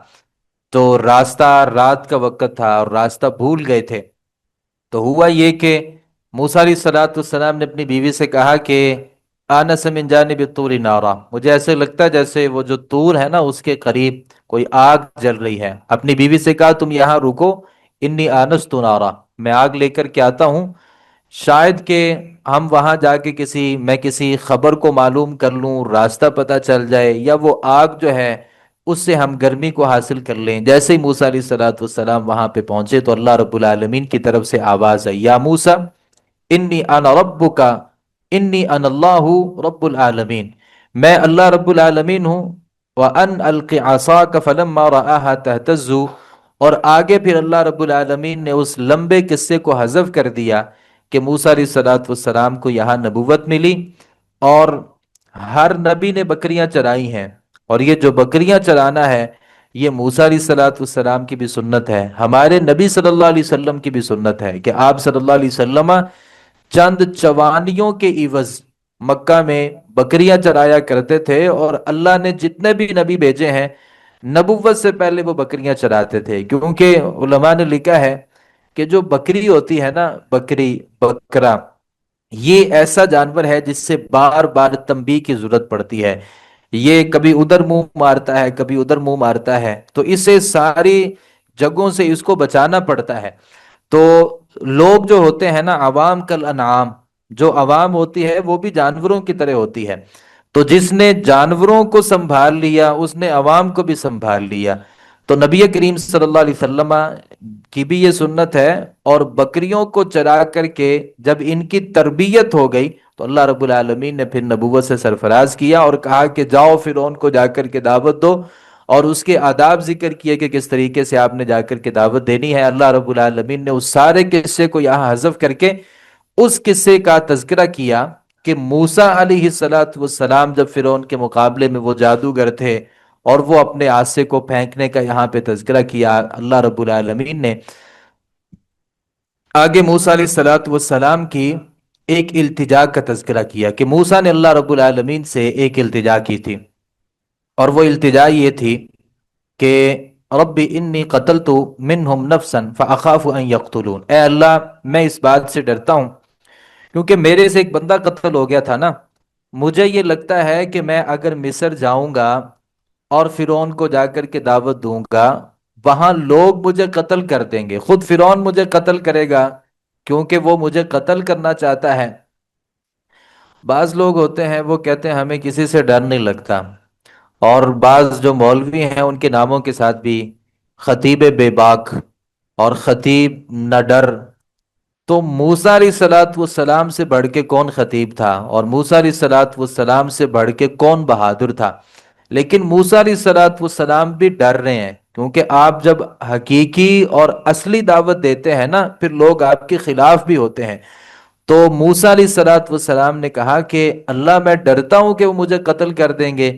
تو راستہ رات کا وقت تھا اور راستہ بھول گئے تھے، تو ہوا یہ کہ موسیٰ علیہ الصلوۃ والسلام نے اپنی بیوی سے کہا کہ آنس من جانب الطور نارا، مجھے ایسے لگتا ہے جیسے وہ جو طور ہے نا اس کے قریب کوئی آگ جل رہی ہے۔ اپنی بیوی سے کہا تم یہاں رکو، انی آنست نارا، میں آگ لے کر کے آتا ہوں، شاید کہ ہم وہاں جا کے میں کسی خبر کو معلوم کر لوں، راستہ پتہ چل جائے، یا وہ آگ جو ہے اس سے ہم گرمی کو حاصل کر لیں۔ جیسے ہی موسیٰ علیہ الصلوۃ والسلام وہاں پہ پہنچے تو اللہ رب العالمین کی طرف سے آواز آئی، یا موسیٰ انی انا ربک، انی انا اللہ رب العالمین، میں اللہ رب العالمین ہوں۔ وَأَنْ أَلْقِ عَصَاكَ فَلَمَّا رَآهَا تَهْتَزُّ، اور آگے پھر اللہ رب العالمین نے اس لمبے قصے کو حذف کر دیا کہ موسیٰ علیہ الصلوۃ والسلام کو یہاں نبوت ملی اور ہر نبی نے بکریاں چرائی ہیں، اور یہ جو بکریاں چرانا ہے یہ موسیٰ علیہ الصلوۃ والسلام کی بھی سنت ہے، ہمارے نبی صلی اللہ علیہ وسلم کی بھی سنت ہے کہ آپ صلی اللہ علیہ وسلم چند چوانیوں کے عوض مکہ میں بکریاں چرایا کرتے تھے، اور اللہ نے جتنے بھی نبی بھیجے ہیں نبوت سے پہلے وہ بکریاں چراتے تھے، کیونکہ علماء نے لکھا ہے کہ جو بکری ہوتی ہے نا، بکری، بکرا، یہ ایسا جانور ہے جس سے بار بار تنبیہ کی ضرورت پڑتی ہے، یہ کبھی ادھر منہ مارتا ہے کبھی ادھر منہ مارتا ہے، تو اسے ساری جگہوں سے اس کو بچانا پڑتا ہے۔ تو لوگ جو ہوتے ہیں نا، عوام کل انعام، جو عوام ہوتی ہے وہ بھی جانوروں کی طرح ہوتی ہے، تو جس نے جانوروں کو سنبھال لیا اس نے عوام کو بھی سنبھال لیا۔ تو نبی کریم صلی اللہ علیہ وسلم کی بھی یہ سنت ہے، اور بکریوں کو چرا کر کے جب ان کی تربیت ہو گئی تو اللہ رب العالمین نے پھر نبوت سے سرفراز کیا اور کہا کہ جاؤ فرعون کو جا کر کے دعوت دو، اور اس کے آداب ذکر کیے کہ کس طریقے سے آپ نے جا کر کے دعوت دینی ہے۔ اللہ رب العالمین نے اس سارے قصے کو یہاں حذف کر کے اس قصے کا تذکرہ کیا کہ موسیٰ علیہ السلام جب فرعون کے مقابلے میں وہ جادوگر تھے، اور وہ اپنے عصا کو پھینکنے کا یہاں پہ تذکرہ کیا۔ اللہ رب العالمین نے آگے موسیٰ علیہ السلام کی ایک التجا کا تذکرہ کیا کہ موسیٰ نے اللہ رب العالمین سے ایک التجا کی تھی، اور وہ التجا یہ تھی کہ رب انی قتلت منہم نفسا فاخاف ان یقتلون، اے اللہ میں اس بات سے ڈرتا ہوں کیونکہ میرے سے ایک بندہ قتل ہو گیا تھا نا، مجھے یہ لگتا ہے کہ میں اگر مصر جاؤں گا اور فرعون کو جا کر کے دعوت دوں گا، وہاں لوگ مجھے قتل کر دیں گے، خود فرعون مجھے قتل کرے گا کیونکہ وہ مجھے قتل کرنا چاہتا ہے۔ بعض لوگ ہوتے ہیں وہ کہتے ہیں ہمیں کسی سے ڈر نہیں لگتا، اور بعض جو مولوی ہیں ان کے ناموں کے ساتھ بھی خطیب بے باک اور خطیب نہ ڈر۔ تو موسیٰ علیہ السلام سے بڑھ کے کون خطیب تھا، اور موسیٰ علیہ السلام سے بڑھ کے کون بہادر تھا؟ لیکن موسیٰ علیہ السلام بھی ڈر رہے ہیں، کیونکہ آپ جب حقیقی اور اصلی دعوت دیتے ہیں نا پھر لوگ آپ کے خلاف بھی ہوتے ہیں۔ تو موسیٰ علیہ السلام نے کہا کہ اللہ میں ڈرتا ہوں کہ وہ مجھے قتل کر دیں گے،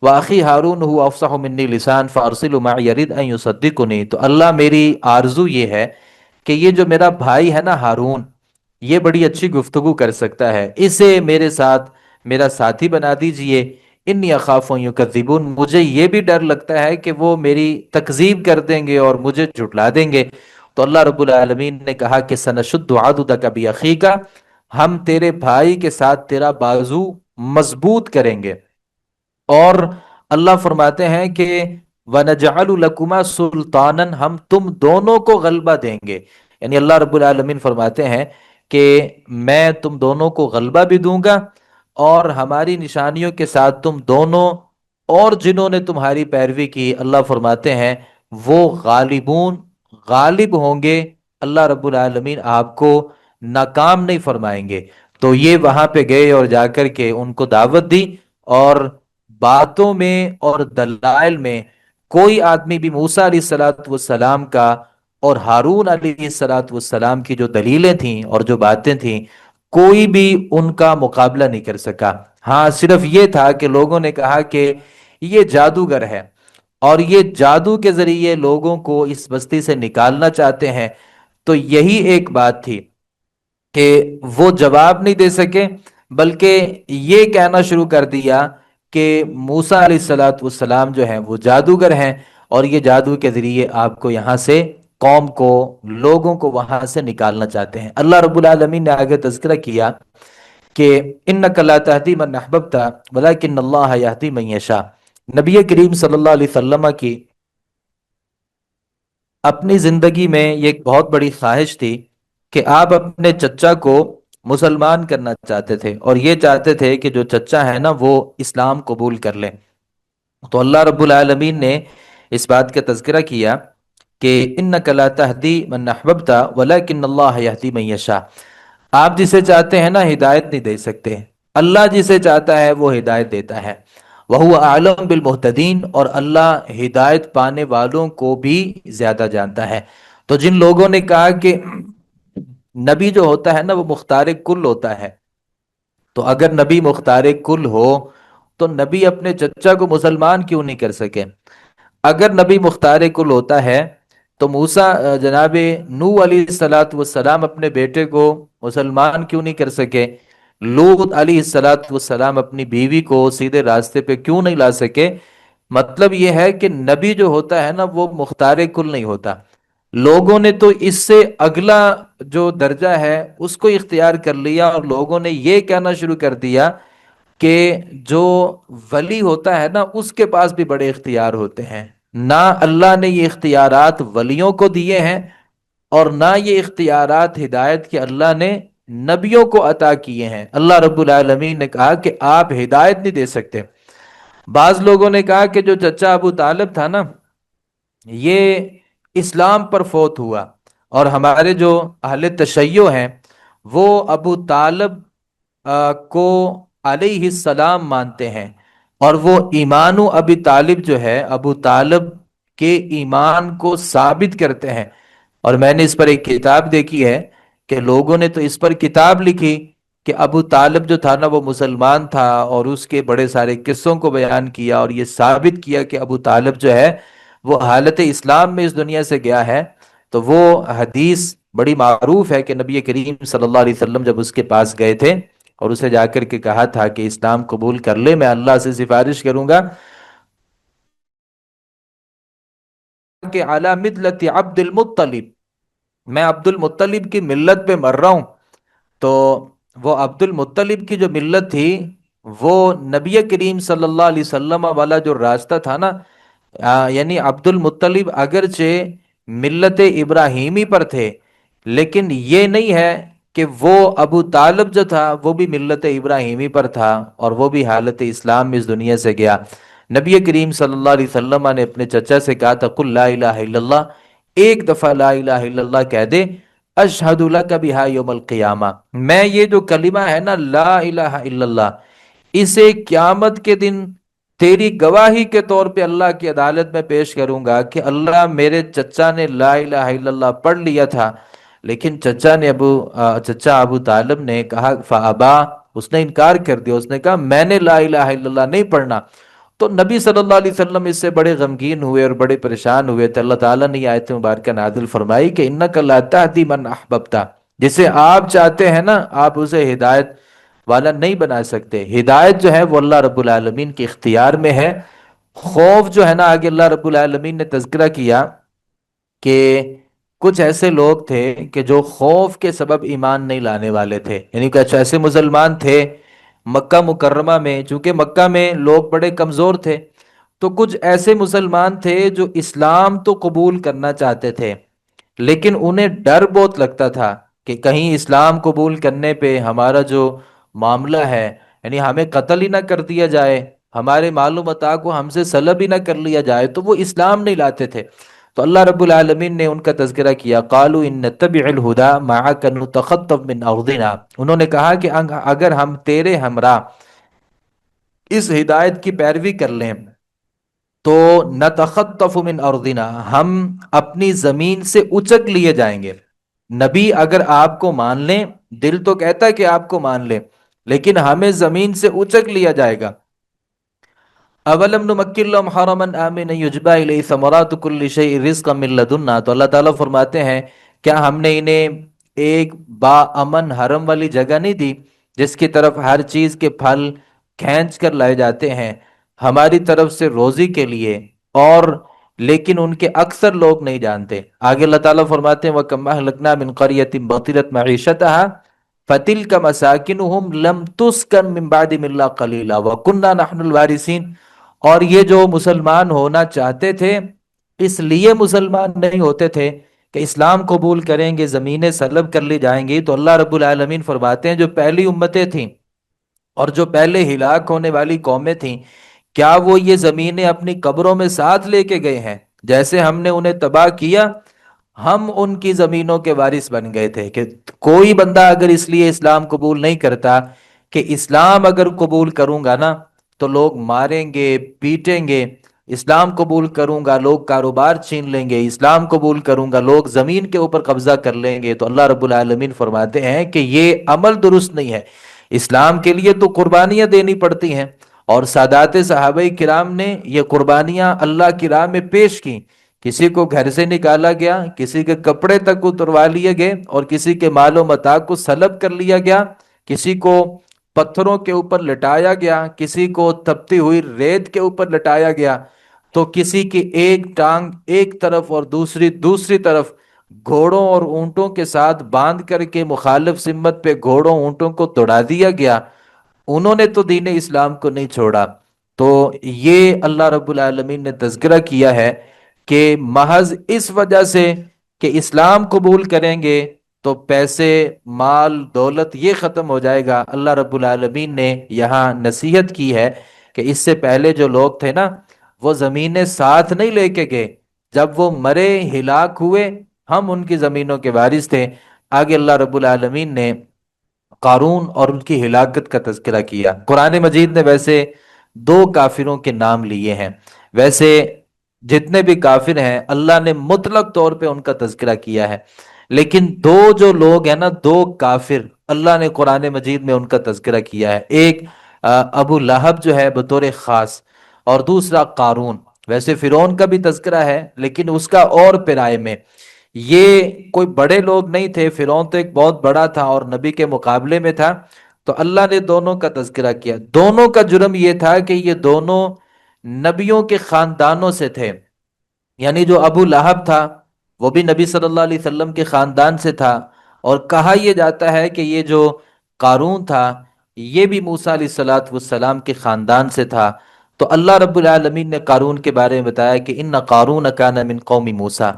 وَأَخِي هَارُونُ هُوَ أَفْصَحُ مِنِّي لِسَانًا فَأَرْسِلْهُ مَعِيَ يَرِدْ أَن يُصَدِّقُنِي، تو اللہ میری آرزو یہ ہے کہ یہ جو میرا بھائی ہے نا ہارون، یہ بڑی اچھی گفتگو کر سکتا ہے، اسے میرے ساتھ میرا ساتھی بنا دیجئے۔ انی اخاف ان یکذبون، مجھے یہ بھی ڈر لگتا ہے کہ وہ میری تکذیب کر دیں گے اور مجھے جھٹلا دیں گے۔ تو اللہ رب العالمین نے کہا کہ سنشد عضدک باخیک، ہم تیرے بھائی کے ساتھ تیرا بازو مضبوط کریں گے، اور اللہ فرماتے ہیں کہ وَنَجْعَلُ لَكُمَا سُلْطَانًا، ہم تم دونوں کو غلبہ دیں گے، یعنی اللہ رب العالمین فرماتے ہیں کہ میں تم دونوں کو غلبہ بھی دوں گا، اور ہماری نشانیوں کے ساتھ تم دونوں اور جنہوں نے تمہاری پیروی کی، اللہ فرماتے ہیں وہ غالبون، غالب ہوں گے، اللہ رب العالمین آپ کو ناکام نہیں فرمائیں گے۔ تو یہ وہاں پہ گئے اور جا کر کے ان کو دعوت دی، اور باتوں میں اور دلائل میں کوئی آدمی بھی موسیٰ علیہ السلام کا اور ہارون علیہ السلام کی جو دلیلیں تھیں اور جو باتیں تھیں، کوئی بھی ان کا مقابلہ نہیں کر سکا۔ ہاں صرف یہ تھا کہ لوگوں نے کہا کہ یہ جادوگر ہے، اور یہ جادو کے ذریعے لوگوں کو اس بستی سے نکالنا چاہتے ہیں، تو یہی ایک بات تھی کہ وہ جواب نہیں دے سکے، بلکہ یہ کہنا شروع کر دیا کہ موسیٰ علیہ السلام جو ہیں وہ جادوگر ہیں، اور یہ جادو کے ذریعے آپ کو یہاں سے، قوم کو، لوگوں کو وہاں سے نکالنا چاہتے ہیں۔ اللہ رب العالمین نے آگے تذکرہ کیا کہ انک لا تہدی من احببت ولکن اللہ یہدی من یشاء، نبی کریم صلی اللہ علیہ وسلم کی اپنی زندگی میں یہ ایک بہت بڑی خواہش تھی کہ آپ اپنے چچا کو مسلمان کرنا چاہتے تھے، اور یہ چاہتے تھے کہ جو چچا ہے نا وہ اسلام قبول کر لیں۔ تو اللہ رب العالمین نے اس بات کا تذکرہ کیا کہ انک لا تہدی من احببت ولکن اللہ یہدی من یشاء۔ آپ جسے چاہتے ہیں نا ہدایت نہیں دے سکتے، اللہ جسے چاہتا ہے وہ ہدایت دیتا ہے۔ وہو اعلم بالمہتدین، اور اللہ ہدایت پانے والوں کو بھی زیادہ جانتا ہے۔ تو جن لوگوں نے کہا کہ نبی جو ہوتا ہے نا وہ مختار کل ہوتا ہے، تو اگر نبی مختار کل ہو تو نبی اپنے چچا کو مسلمان کیوں نہیں کر سکے؟ اگر نبی مختار کل ہوتا ہے تو موسیٰ جناب نو علیہ الصلاۃ والسلام اپنے بیٹے کو مسلمان کیوں نہیں کر سکے؟ لوط علیہ الصلاۃ والسلام اپنی بیوی کو سیدھے راستے پہ کیوں نہیں لا سکے؟ مطلب یہ ہے کہ نبی جو ہوتا ہے نا وہ مختار کل نہیں ہوتا۔ لوگوں نے تو اس سے اگلا جو درجہ ہے اس کو اختیار کر لیا، اور لوگوں نے یہ کہنا شروع کر دیا کہ جو ولی ہوتا ہے نا اس کے پاس بھی بڑے اختیار ہوتے ہیں۔ نہ اللہ نے یہ اختیارات ولیوں کو دیے ہیں، اور نہ یہ اختیارات ہدایت کے اللہ نے نبیوں کو عطا کیے ہیں۔ اللہ رب العالمین نے کہا کہ آپ ہدایت نہیں دے سکتے۔ بعض لوگوں نے کہا کہ جو چچا ابو طالب تھا نا یہ اسلام پر فوت ہوا، اور ہمارے جو اہل تشیع ہیں وہ ابو طالب کو علیہ السلام مانتے ہیں، اور وہ ایمان ابی طالب جو ہے ابو طالب کے ایمان کو ثابت کرتے ہیں۔ اور میں نے اس پر ایک کتاب دیکھی ہے کہ لوگوں نے تو اس پر کتاب لکھی کہ ابو طالب جو تھا نا وہ مسلمان تھا، اور اس کے بڑے سارے قصوں کو بیان کیا اور یہ ثابت کیا کہ ابو طالب جو ہے وہ حالت اسلام میں اس دنیا سے گیا ہے۔ تو وہ حدیث بڑی معروف ہے کہ نبی کریم صلی اللہ علیہ وسلم جب اس کے پاس گئے تھے اور اسے جا کر کے کہا تھا کہ اسلام قبول کر لے، میں اللہ سے سفارش کروں گا کہ علی ملت عبد المطلب، میں عبد المطلب کی ملت پہ مر رہا ہوں۔ تو وہ عبد المطلب کی جو ملت تھی وہ نبی کریم صلی اللہ علیہ وسلم والا جو راستہ تھا نا، یعنی عبد المطلب اگرچہ ملت ابراہیمی پر تھے، لیکن یہ نہیں ہے کہ وہ ابو طالب جو تھا وہ بھی ملت ابراہیمی پر تھا اور وہ بھی حالت اسلام میں اس دنیا سے گیا۔ نبی کریم صلی اللہ علیہ وسلم نے اپنے چچا سے کہا تھا قل لا الہ الا اللہ، ایک دفعہ لا الہ الا اللہ کہہ دے، اشہد لک بہا یوم القیامہ، میں یہ جو کلمہ ہے نا لا الہ الا اللہ، اسے قیامت کے دن تیری گواہی کے طور پہ اللہ کی عدالت میں پیش کروں گا کہ اللہ میرے چچا نے لا الہ الا اللہ پڑھ لیا تھا، لیکن چچا ابو طالب نے کہا فابا، اس نے انکار کر دیا، اس نے کہا میں نے لا الہ الا اللہ نہیں پڑھنا۔ تو نبی صلی اللہ علیہ وسلم اس سے بڑے غمگین ہوئے اور بڑے پریشان ہوئے تو اللہ تعالیٰ نے یہ آیت مبارکہ نازل فرمائی کہ انک لا تہدی من احببت، جسے آپ چاہتے ہیں نا آپ اسے ہدایت والا نہیں بنا سکتے۔ ہدایت جو ہے وہ اللہ رب العالمین کے اختیار میں ہے۔ خوف جو ہے نا آگے اللہ رب العالمین نے تذکرہ کیا کہ کچھ ایسے لوگ تھے کہ جو خوف کے سبب ایمان نہیں لانے والے تھے، یعنی کچھ ایسے مسلمان تھے مکہ مکرمہ میں، چونکہ مکہ میں لوگ بڑے کمزور تھے، تو کچھ ایسے مسلمان تھے جو اسلام تو قبول کرنا چاہتے تھے، لیکن انہیں ڈر بہت لگتا تھا کہ کہیں اسلام قبول کرنے پہ ہمارا جو معاملہ ہے، یعنی ہمیں قتل ہی نہ کر دیا جائے، ہمارے مال و متاع کو ہم سے سلب ہی نہ کر لیا جائے، تو وہ اسلام نہیں لاتے تھے۔ تو اللہ رب العالمین نے ان کا تذکرہ کیا، قالوا ان نتبع الہدی معک نتخطف من ارضنا، انہوں نے کہا کہ اگر ہم تیرے ہمراہ اس ہدایت کی پیروی کر لیں تو نتخطف من ارضنا، ہم اپنی زمین سے اچک لیے جائیں گے۔ نبی اگر آپ کو مان لیں، دل تو کہتا ہے کہ آپ کو مان لیں، لیکن ہمیں زمین سے اچک لیا جائے گا۔ اولم نمکن لهم حرما آمنا یجبی الیہ ثمرات کل شیء رزقا من لدنا، تو اللہ تعالیٰ فرماتے ہیں کیا ہم نے انہیں ایک با امن حرم والی جگہ نہیں دی جس کی طرف ہر چیز کے پھل کھینچ کر لائے جاتے ہیں ہماری طرف سے روزی کے لیے، اور لیکن ان کے اکثر لوگ نہیں جانتے۔ آگے اللہ تعالیٰ فرماتے ہیں وَكَمْ أَهْلَكْنَا مِنْ قَرْيَةٍ بَطِرَتْ مَعِيشَتَهَا فَتِلْكَ مَسَاكِنُهُمْ لَمْ تُسْكَنْ مِنْ بَعْدِهِمْ إِلَّا قَلِيلًا وَكُنَّا نَحْنُ الْوَارِثِينَ، اور یہ جو مسلمان ہونا چاہتے تھے اس لیے مسلمان نہیں ہوتے تھے کہ اسلام قبول کریں گے زمینیں سلب کر لی جائیں گی۔ تو اللہ رب العالمین فرماتے ہیں جو پہلی امتیں تھیں اور جو پہلے ہلاک ہونے والی قومیں تھیں، کیا وہ یہ زمینیں اپنی قبروں میں ساتھ لے کے گئے ہیں؟ جیسے ہم نے انہیں تباہ کیا، ہم ان کی زمینوں کے وارث بن گئے تھے کہ کوئی بندہ اگر اس لیے اسلام قبول نہیں کرتا کہ اسلام اگر قبول کروں گا نا تو لوگ ماریں گے، پیٹیں گے، اسلام قبول کروں گا لوگ کاروبار چھین لیں گے، اسلام قبول کروں گا لوگ زمین کے اوپر قبضہ کر لیں گے، تو اللہ رب العالمین فرماتے ہیں کہ یہ عمل درست نہیں ہے۔ اسلام کے لیے تو قربانیاں دینی پڑتی ہیں، اور سادات صحابہ کرام نے یہ قربانیاں اللہ کی راہ میں پیش کی۔ کسی کو گھر سے نکالا گیا، کسی کے کپڑے تک اتروا لیے گئے، اور کسی کے مال و متاع کو سلب کر لیا گیا، کسی کو پتھروں کے اوپر لٹایا گیا، کسی کو تپتی ہوئی ریت کے اوپر لٹایا گیا، تو کسی کی ایک ٹانگ ایک طرف اور دوسری دوسری طرف گھوڑوں اور اونٹوں کے ساتھ باندھ کر کے مخالف سمت پہ گھوڑوں اونٹوں کو دوڑا دیا گیا۔ انہوں نے تو دین اسلام کو نہیں چھوڑا۔ تو یہ اللہ رب العالمین نے تذکرہ کیا ہے کہ محض اس وجہ سے کہ اسلام قبول کریں گے تو پیسے، مال، دولت یہ ختم ہو جائے گا۔ اللہ رب العالمین نے یہاں نصیحت کی ہے کہ اس سے پہلے جو لوگ تھے نا وہ زمینیں ساتھ نہیں لے کے گئے، جب وہ مرے ہلاک ہوئے ہم ان کی زمینوں کے وارث تھے۔ آگے اللہ رب العالمین نے قارون اور ان کی ہلاکت کا تذکرہ کیا۔ قرآن مجید نے ویسے دو کافروں کے نام لیے ہیں، ویسے جتنے بھی کافر ہیں اللہ نے مطلق طور پہ ان کا تذکرہ کیا ہے، لیکن دو جو لوگ ہیں نا، دو کافر اللہ نے قرآن مجید میں ان کا تذکرہ کیا ہے۔ ایک ابو لہب جو ہے بطور خاص، اور دوسرا قارون۔ ویسے فرعون کا بھی تذکرہ ہے لیکن اس کا اور پیرائے میں، یہ کوئی بڑے لوگ نہیں تھے، فرعون تو ایک بہت بڑا تھا اور نبی کے مقابلے میں تھا، تو اللہ نے دونوں کا تذکرہ کیا۔ دونوں کا جرم یہ تھا کہ یہ دونوں نبیوں کے خاندانوں سے تھے، یعنی جو ابو لہب تھا وہ بھی نبی صلی اللہ علیہ وسلم کے خاندان سے تھا، اور کہا یہ جاتا ہے کہ یہ جو قارون تھا یہ بھی موسیٰ علیہ السلام کے خاندان سے تھا۔ تو اللہ رب العالمین نے قارون کے بارے میں بتایا کہ ان قارون کان من قوم موسیٰ،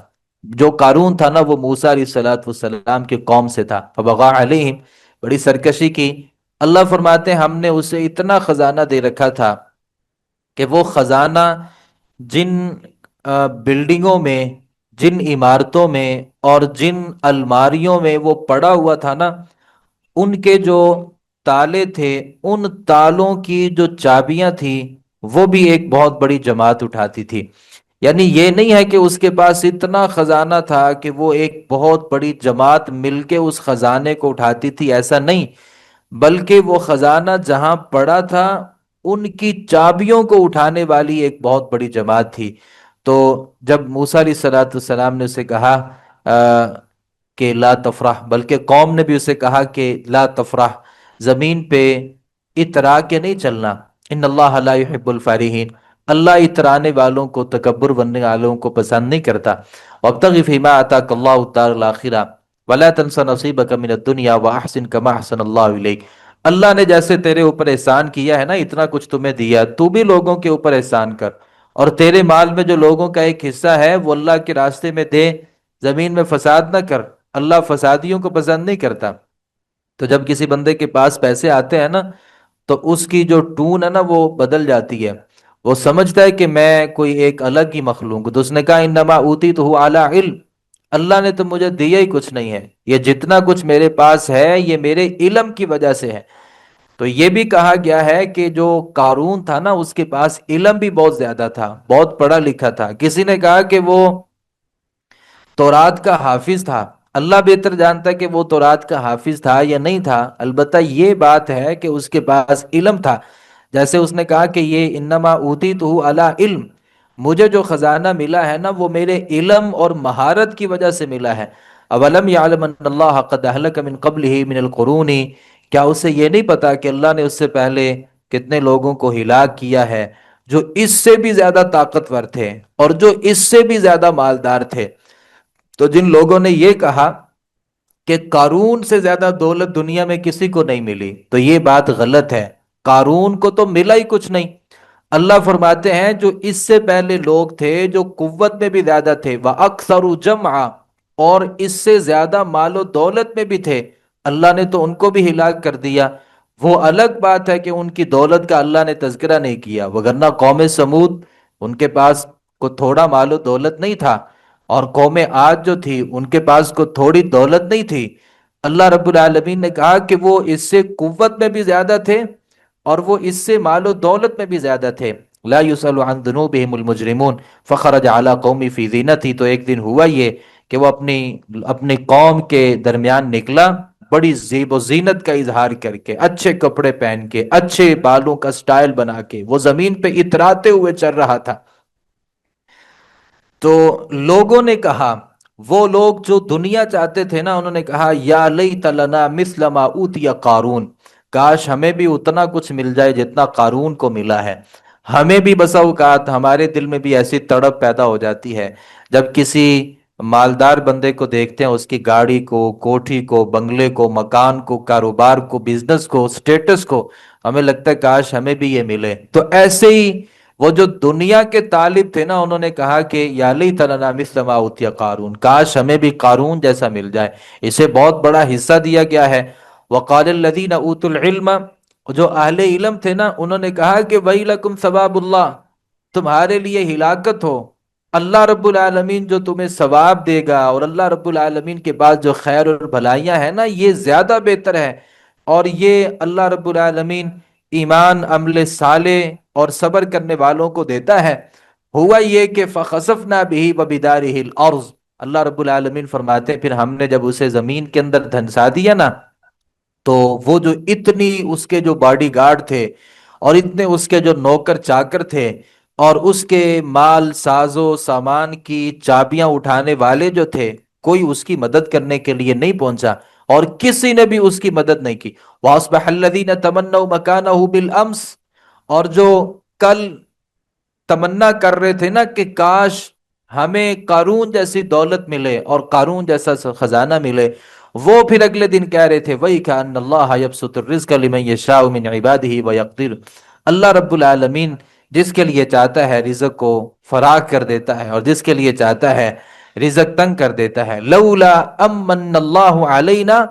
جو قارون تھا نا وہ موسیٰ علیہ السلام کے قوم سے تھا، فبغى علیہم، بڑی سرکشی کی۔ اللہ فرماتے ہیں ہم نے اسے اتنا خزانہ دے رکھا تھا کہ وہ خزانہ جن بلڈنگوں میں، جن عمارتوں میں اور جن الماریوں میں وہ پڑا ہوا تھا نا، ان کے جو تالے تھے، ان تالوں کی جو چابیاں تھیں وہ بھی ایک بہت بڑی جماعت اٹھاتی تھی۔ یعنی یہ نہیں ہے کہ اس کے پاس اتنا خزانہ تھا کہ وہ ایک بہت بڑی جماعت مل کے اس خزانے کو اٹھاتی تھی، ایسا نہیں، بلکہ وہ خزانہ جہاں پڑا تھا ان کی چابیوں کو اٹھانے والی ایک بہت بڑی جماعت تھی۔ تو جب موسیٰ علیہ السلام نے اسے کہا کہ لا تفرح، بلکہ قوم نے بھی اسے کہا کہ لا تفرح، زمین پہ اترا کے نہیں چلنا، ان اللہ لا يحب الفارحین، اللہ اترانے والوں کو، تکبر بننے والوں کو پسند نہیں کرتا۔ وابتغ فیما آتاک اللہ الدار الآخرہ ولا تنس نصیبک من الدنیا واحسن کما احسن اللہ الیک، اللہ نے جیسے تیرے اوپر احسان کیا ہے نا، اتنا کچھ تمہیں دیا، تو بھی لوگوں کے اوپر احسان کر، اور تیرے مال میں جو لوگوں کا ایک حصہ ہے وہ اللہ کے راستے میں دے، زمین میں فساد نہ کر، اللہ فسادیوں کو پسند نہیں کرتا۔ تو جب کسی بندے کے پاس پیسے آتے ہیں نا تو اس کی جو ٹون ہے نا وہ بدل جاتی ہے، وہ سمجھتا ہے کہ میں کوئی ایک الگ ہی مخلوق ہوں۔ تو اس نے کہا انما اوتیتہ علی علم، اللہ نے تو مجھے دیا ہی کچھ نہیں ہے، یہ جتنا کچھ میرے پاس ہے یہ میرے علم کی وجہ سے ہے۔ تو یہ بھی کہا گیا ہے کہ جو قارون تھا نا اس کے پاس علم بھی بہت زیادہ تھا، بہت پڑھا لکھا تھا۔ کسی نے کہا کہ وہ تورات کا حافظ تھا، اللہ بہتر جانتا ہے کہ وہ تورات کا حافظ تھا یا نہیں تھا، البتہ یہ بات ہے کہ اس کے پاس علم تھا۔ جیسے اس نے کہا کہ یہ انما اوتیتہ علی علم، مجھے جو خزانہ ملا ہے نا وہ میرے علم اور مہارت کی وجہ سے ملا ہے۔ اولم یعلم ان اللہ قد اہلک من قبلہ من القرون، کیا اسے یہ نہیں پتا کہ اللہ نے اس سے پہلے کتنے لوگوں کو ہلاک کیا ہے جو اس سے بھی زیادہ طاقتور تھے اور جو اس سے بھی زیادہ مالدار تھے۔ تو جن لوگوں نے یہ کہا کہ قارون سے زیادہ دولت دنیا میں کسی کو نہیں ملی، تو یہ بات غلط ہے، قارون کو تو ملا ہی کچھ نہیں۔ اللہ فرماتے ہیں جو اس سے پہلے لوگ تھے جو قوت میں بھی زیادہ تھے، وَأَكْثَرُ جَمْعًا، اور اس سے زیادہ مال و دولت میں بھی تھے، اللہ نے تو ان کو بھی ہلاک کر دیا۔ وہ الگ بات ہے کہ ان کی دولت کا اللہ نے تذکرہ نہیں کیا، وگرنہ قوم سمود ان کے پاس کو تھوڑا مال و دولت نہیں تھا، اور قوم عاد جو تھی ان کے پاس کو تھوڑی دولت نہیں تھی۔ اللہ رب العالمین نے کہا کہ وہ اس سے قوت میں بھی زیادہ تھے، اور وہ اس سے مال و دولت میں بھی زیادہ تھے۔ لا يسأل عن ذنوبهم المجرمون فخرج على قومی فی زینتی، تو ایک دن ہوا یہ کہ وہ اپنی قوم کے درمیان نکلا بڑی زیب و زینت کا اظہار کر کے، اچھے کپڑے پہن کے، اچھے بالوں کا سٹائل بنا کے وہ زمین پہ اتراتے ہوئے چل رہا تھا۔ تو لوگوں نے کہا، وہ لوگ جو دنیا چاہتے تھے نا، انہوں نے کہا یا لیت لنا مثل ما اوتی قارون، کاش ہمیں بھی اتنا کچھ مل جائے جتنا قارون کو ملا ہے۔ ہمیں بھی بسا اوقات ہمارے دل میں بھی ایسی تڑپ پیدا ہو جاتی ہے جب کسی مالدار بندے کو دیکھتے ہیں، اس کی گاڑی کو، کوٹھی کو، بنگلے کو، مکان کو، کاروبار کو، بزنس کو، سٹیٹس کو، ہمیں لگتا ہے کاش ہمیں بھی یہ ملے۔ تو ایسے ہی وہ جو دنیا کے طالب تھے نا، انہوں نے کہا کہ یا لیت لنا مثل ما اوتی قارون، کاش ہمیں بھی قارون جیسا مل جائے۔ اسے بہت بڑا حصہ دیا گیا ہے۔ وقال الذین اوتوا العلم، جو اہل علم تھے نا، انہوں نے کہا کہ ویلکم ثواب اللہ، تمہارے لیے ہلاکت ہو، اللہ رب العالمین جو تمہیں ثواب دے گا، اور اللہ رب العالمین کے بعد جو خیر اور بھلائیاں ہیں نا، یہ زیادہ بہتر ہے، اور یہ اللہ رب العالمین ایمان، عمل صالح اور صبر کرنے والوں کو دیتا ہے۔ ہوا یہ کہ فخسفنا به وبداره الارض، اللہ رب العالمین فرماتے ہیں پھر ہم نے جب اسے زمین کے اندر دھنسا دیا نا، تو وہ جو اتنی اس کے جو باڈی گارڈ تھے، اور اتنے اس کے جو نوکر چاکر تھے، اور اس کے مال ساز و سامان کی چابیاں اٹھانے والے جو تھے، کوئی اس کی مدد کرنے کے لیے نہیں پہنچا، اور کسی نے بھی اس کی مدد نہیں کی۔ وَأَصْبَحَ الَّذِينَ تَمَنَّوْا مَكَانَهُ بِالْأَمْسِ، اور جو کل تمنا کر رہے تھے نا کہ کاش ہمیں قارون جیسی دولت ملے اور قارون جیسا خزانہ ملے، وہ پھر اگلے دن کہہ رہے تھے وَإِكَأَنَّ اللَّهَ يَبْسُطُ الرِّزْقَ لِمَن يَشَاءُ مِنْ عِبَادِهِ وَيَقْدِرُ، اللہ رب العالمین جس کے لیے چاہتا ہے رزق کو فراخ کر دیتا ہے، اور جس کے لیے چاہتا ہے رزق تنگ کر دیتا ہے۔ لولا امن اللہ علینا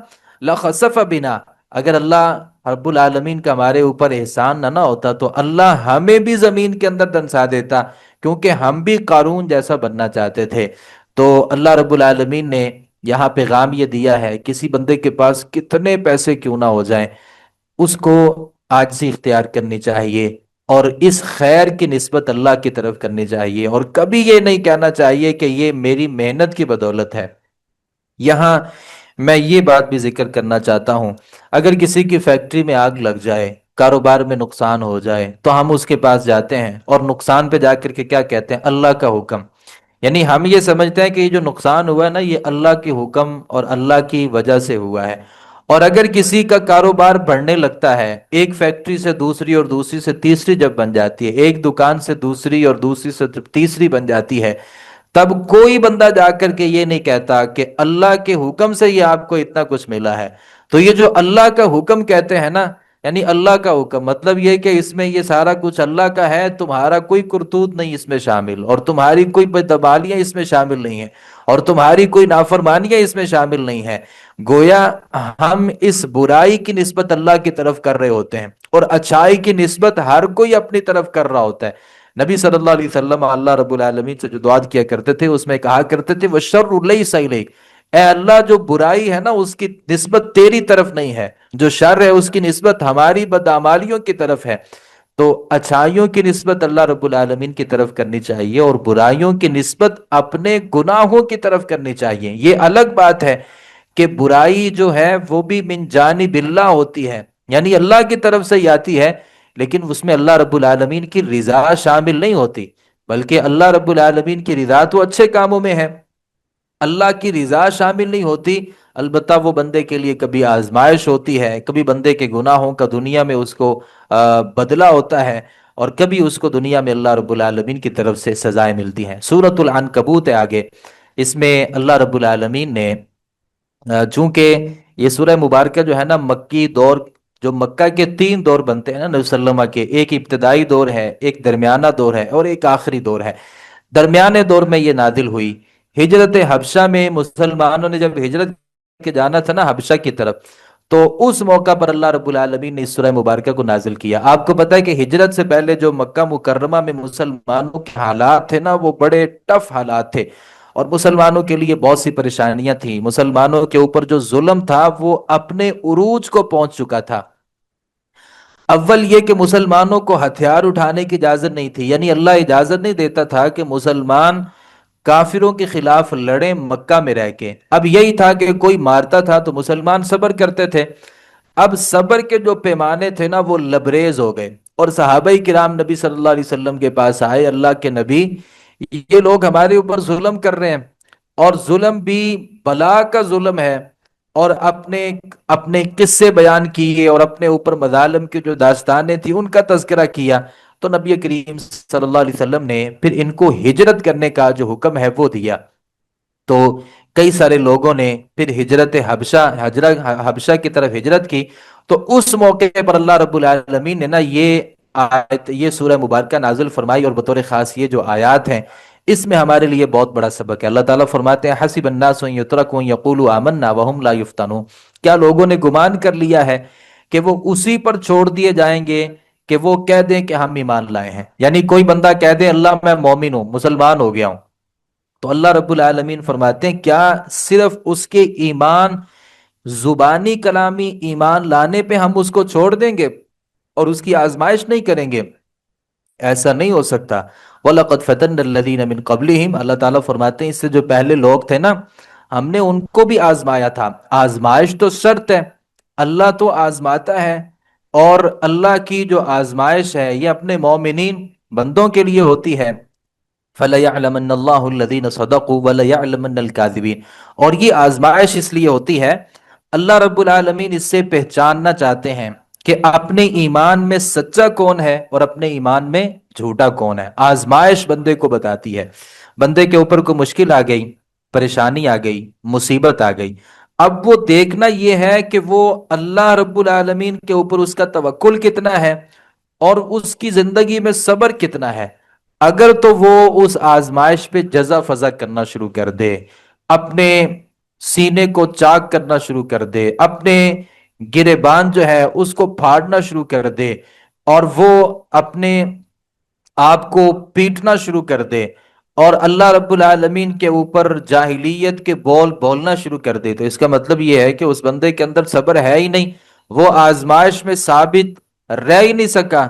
لخسف بنا، اگر اللہ رب العالمین کا ہمارے اوپر احسان نہ ہوتا تو اللہ ہمیں بھی زمین کے اندر دنسا دیتا، کیونکہ ہم بھی قارون جیسا بننا چاہتے تھے۔ تو اللہ رب العالمین نے یہاں پیغام یہ دیا ہے، کسی بندے کے پاس کتنے پیسے کیوں نہ ہو جائیں، اس کو عاجزی اختیار کرنی چاہیے، اور اس خیر کی نسبت اللہ کی طرف کرنی چاہیے، اور کبھی یہ نہیں کہنا چاہیے کہ یہ میری محنت کی بدولت ہے۔ یہاں میں یہ بات بھی ذکر کرنا چاہتا ہوں، اگر کسی کی فیکٹری میں آگ لگ جائے، کاروبار میں نقصان ہو جائے، تو ہم اس کے پاس جاتے ہیں اور نقصان پہ جا کر کے کیا کہتے ہیں؟ اللہ کا حکم۔ یعنی ہم یہ سمجھتے ہیں کہ یہ جو نقصان ہوا ہے نا، یہ اللہ کے حکم اور اللہ کی وجہ سے ہوا ہے۔ اور اگر کسی کا کاروبار بڑھنے لگتا ہے، ایک فیکٹری سے دوسری اور دوسری سے تیسری جب بن جاتی ہے، ایک دکان سے دوسری اور دوسری سے تیسری بن جاتی ہے، تب کوئی بندہ جا کر کے یہ نہیں کہتا کہ اللہ کے حکم سے یہ آپ کو اتنا کچھ ملا ہے۔ تو یہ جو اللہ کا حکم کہتے ہیں نا، یعنی اللہ کا حکم مطلب یہ کہ اس میں یہ سارا کچھ اللہ کا ہے، تمہارا کوئی کرتوت نہیں اس میں شامل، اور تمہاری کوئی بدعمالیاں اس میں شامل نہیں ہیں، اور تمہاری کوئی نافرمانیاں اس میں شامل نہیں ہیں۔ گویا ہم اس برائی کی نسبت اللہ کی طرف کر رہے ہوتے ہیں، اور اچھائی کی نسبت ہر کوئی اپنی طرف کر رہا ہوتا ہے۔ نبی صلی اللہ علیہ وسلم اللہ رب العالمین سے جو دعا کیا کرتے تھے، اس میں کہا کرتے تھے وَالشَّرُّ لَيْسَ إِلَيْكَ، اے اللہ جو برائی ہے نا اس کی نسبت تیری طرف نہیں ہے، جو شر ہے اس کی نسبت ہماری بدعمالیوں کی طرف ہے۔ تو اچھائیوں کی نسبت اللہ رب العالمین کی طرف کرنی چاہیے، اور برائیوں کی نسبت اپنے گناہوں کی طرف کرنی چاہیے۔ یہ الگ بات ہے کہ برائی جو ہے وہ بھی من جانب اللہ ہوتی ہے، یعنی اللہ کی طرف سے ہی آتی ہے، لیکن اس میں اللہ رب العالمین کی رضا شامل نہیں ہوتی، بلکہ اللہ رب العالمین کی رضا تو اچھے کاموں میں ہے، اللہ کی رضا شامل نہیں ہوتی۔ البتہ وہ بندے کے لیے کبھی آزمائش ہوتی ہے، کبھی بندے کے گناہوں کا دنیا میں اس کو بدلہ ہوتا ہے، اور کبھی اس کو دنیا میں اللہ رب العالمین کی طرف سے سزائیں ملتی ہیں۔ سورۃ العنکبوت ہے آگے، اس میں اللہ رب العالمین نے چونکہ یہ سورہ مبارکہ جو ہے نا مکی دور، جو مکہ کے تین دور بنتے ہیں نا نبی صلی اللہ علیہ وسلم کے، ایک ابتدائی دور ہے، ایک درمیانہ دور ہے، اور ایک آخری دور ہے۔ درمیانے دور میں یہ نازل ہوئی ہجرت حبشہ میں، مسلمانوں نے جب ہجرت کے جانا تھا نا حبشہ کی طرف، تو اس موقع پر اللہ رب العالمین نے اس سورہ مبارکہ کو نازل کیا۔ آپ کو پتہ ہے کہ ہجرت سے پہلے جو مکہ مکرمہ میں مسلمانوں کے حالات تھے نا، وہ بڑے ٹف حالات تھے، اور مسلمانوں کے لیے بہت سی پریشانیاں تھیں۔ مسلمانوں کے اوپر جو ظلم تھا وہ اپنے عروج کو پہنچ چکا تھا۔ اول یہ کہ مسلمانوں کو ہتھیار اٹھانے کی اجازت نہیں تھی، یعنی اللہ اجازت نہیں دیتا تھا کہ مسلمان کافروں کے خلاف لڑیں مکہ میں رہ کے۔ اب یہی تھا کہ کوئی مارتا تھا تو مسلمان صبر کرتے تھے۔ اب صبر کے جو پیمانے تھے نا وہ لبریز ہو گئے، اور صحابہ کرام نبی صلی اللہ علیہ وسلم کے پاس آئے، اللہ کے نبی یہ لوگ ہمارے اوپر ظلم کر رہے ہیں، اور ظلم بھی بلا کا ظلم ہے، اور اپنے اپنے قصے بیان کیے اور اپنے اوپر مظالم کی جو داستانیں تھیں ان کا تذکرہ کیا۔ تو نبی کریم صلی اللہ علیہ وسلم نے پھر ان کو ہجرت کرنے کا جو حکم ہے وہ دیا۔ تو کئی سارے لوگوں نے پھر ہجرت حبشہ کی طرف ہجرت کی۔ تو اس موقع پر اللہ رب العالمین نے نا یہ آیت، یہ سورہ مبارکہ نازل فرمائی، اور بطور خاص یہ جو آیات ہیں اس میں ہمارے لیے بہت بڑا سبق ہے۔ اللہ تعالیٰ فرماتے ہیں حسب الناس ان یترکوا ان یقولوا آمنا وهم لا یفتنون، کیا لوگوں نے گمان کر لیا ہے کہ وہ اسی پر چھوڑ دیے جائیں گے کہ وہ کہہ دیں کہ ہم ایمان لائے ہیں؟ یعنی کوئی بندہ کہہ دے اللہ میں مومن ہوں، مسلمان ہو گیا ہوں، تو اللہ رب العالمین فرماتے ہیں کیا صرف اس کے ایمان، زبانی کلامی ایمان لانے پہ ہم اس کو چھوڑ دیں گے اور اس کی آزمائش نہیں کریں گے؟ ایسا نہیں ہو سکتا۔ وَلَقَدْ فَتَنَّ الَّذِينَ مِن قَبْلِهِمْ، اللہ تعالیٰ فرماتے ہیں اس سے جو پہلے لوگ تھے نا، ہم نے ان کو بھی آزمایا تھا۔ آزمائش تو شرط ہے، اللہ تو آزماتا ہے، اور اللہ کی جو آزمائش ہے یہ اپنے مومنین بندوں کے لیے ہوتی ہے۔ فَلَيَعْلَمَنَّ اللَّهُ الَّذِينَ صَدَقُوا وَلَيَعْلَمَنَّ الْكَاذِبِينَ، اور یہ آزمائش اس لیے ہوتی ہے، اللہ رب العالمین اس سے پہچاننا چاہتے ہیں کہ اپنے ایمان میں سچا کون ہے اور اپنے ایمان میں جھوٹا کون ہے۔ آزمائش بندے کو بتاتی ہے، بندے کے اوپر کوئی مشکل آ گئی، پریشانی آ گئی، مصیبت آ گئی، اب وہ دیکھنا یہ ہے کہ وہ اللہ رب العالمین کے اوپر اس کا توکل کتنا ہے اور اس کی زندگی میں صبر کتنا ہے۔ اگر تو وہ اس آزمائش پہ جزا فضا کرنا شروع کر دے، اپنے سینے کو چاک کرنا شروع کر دے، اپنے گریبان جو ہے اس کو پھاڑنا شروع کر دے، اور وہ اپنے آپ کو پیٹنا شروع کر دے، اور اللہ رب العالمین کے اوپر جاہلیت کے بول بولنا شروع کر دے، تو اس کا مطلب یہ ہے کہ اس بندے کے اندر صبر ہے ہی نہیں، وہ آزمائش میں ثابت رہ ہی نہیں سکا۔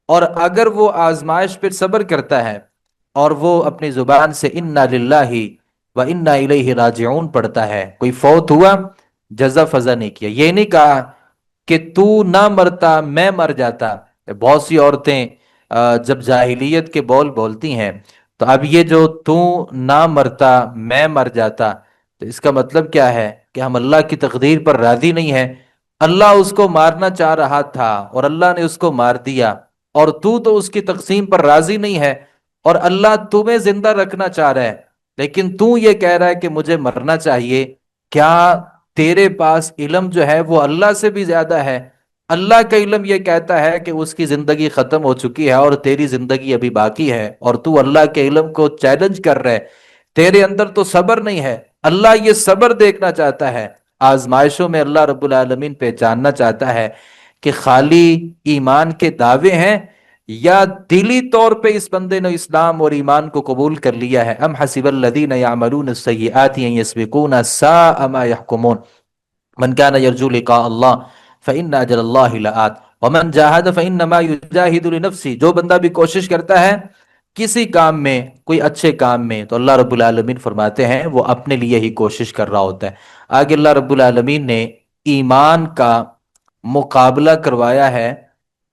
اور اگر وہ آزمائش پہ صبر کرتا ہے اور وہ اپنی زبان سے انا للہ و انا الیہ راجعون پڑھتا ہے، کوئی فوت ہوا جزا فضا نہیں کیا، یہ نہیں کہا کہ تو نہ مرتا میں مر جاتا۔ بہت سی عورتیں جب جاہلیت کے بول بولتی ہیں تو اب یہ جو تو نہ مرتا میں مر جاتا، تو اس کا مطلب کیا ہے کہ ہم اللہ کی تقدیر پر راضی نہیں ہیں۔ اللہ اس کو مارنا چاہ رہا تھا اور اللہ نے اس کو مار دیا، اور تو اس کی تقسیم پر راضی نہیں ہے، اور اللہ تمہیں زندہ رکھنا چاہ رہا ہے لیکن تو یہ کہہ رہا ہے کہ مجھے مرنا چاہیے۔ کیا تیرے پاس علم جو ہے وہ اللہ سے بھی زیادہ ہے؟ اللہ کا علم یہ کہتا ہے کہ اس کی زندگی ختم ہو چکی ہے اور تیری زندگی ابھی باقی ہے، اور تو اللہ کے علم کو چیلنج کر رہے، تیرے اندر تو صبر نہیں ہے۔ اللہ یہ صبر دیکھنا چاہتا ہے۔ آزمائشوں میں اللہ رب العالمین پہچاننا چاہتا ہے کہ خالی ایمان کے دعوے ہیں یا دلی طور پہ اس بندے نے اسلام اور ایمان کو قبول کر لیا ہے۔ ام حسب الذین یعملون السیئات ان یسبقونا ساء ما یحکمون من کان یرجو لقاء اللہ فإن اجل اللہ لآت ومن جاہد فإنما یجاہد لنفسہ، جو بندہ بھی کوشش کرتا ہے کسی کام میں، کوئی اچھے کام میں، تو اللہ رب العالمین فرماتے ہیں وہ اپنے لیے ہی کوشش کر رہا ہوتا ہے۔ آگے اللہ رب العالمین نے ایمان کا مقابلہ کروایا ہے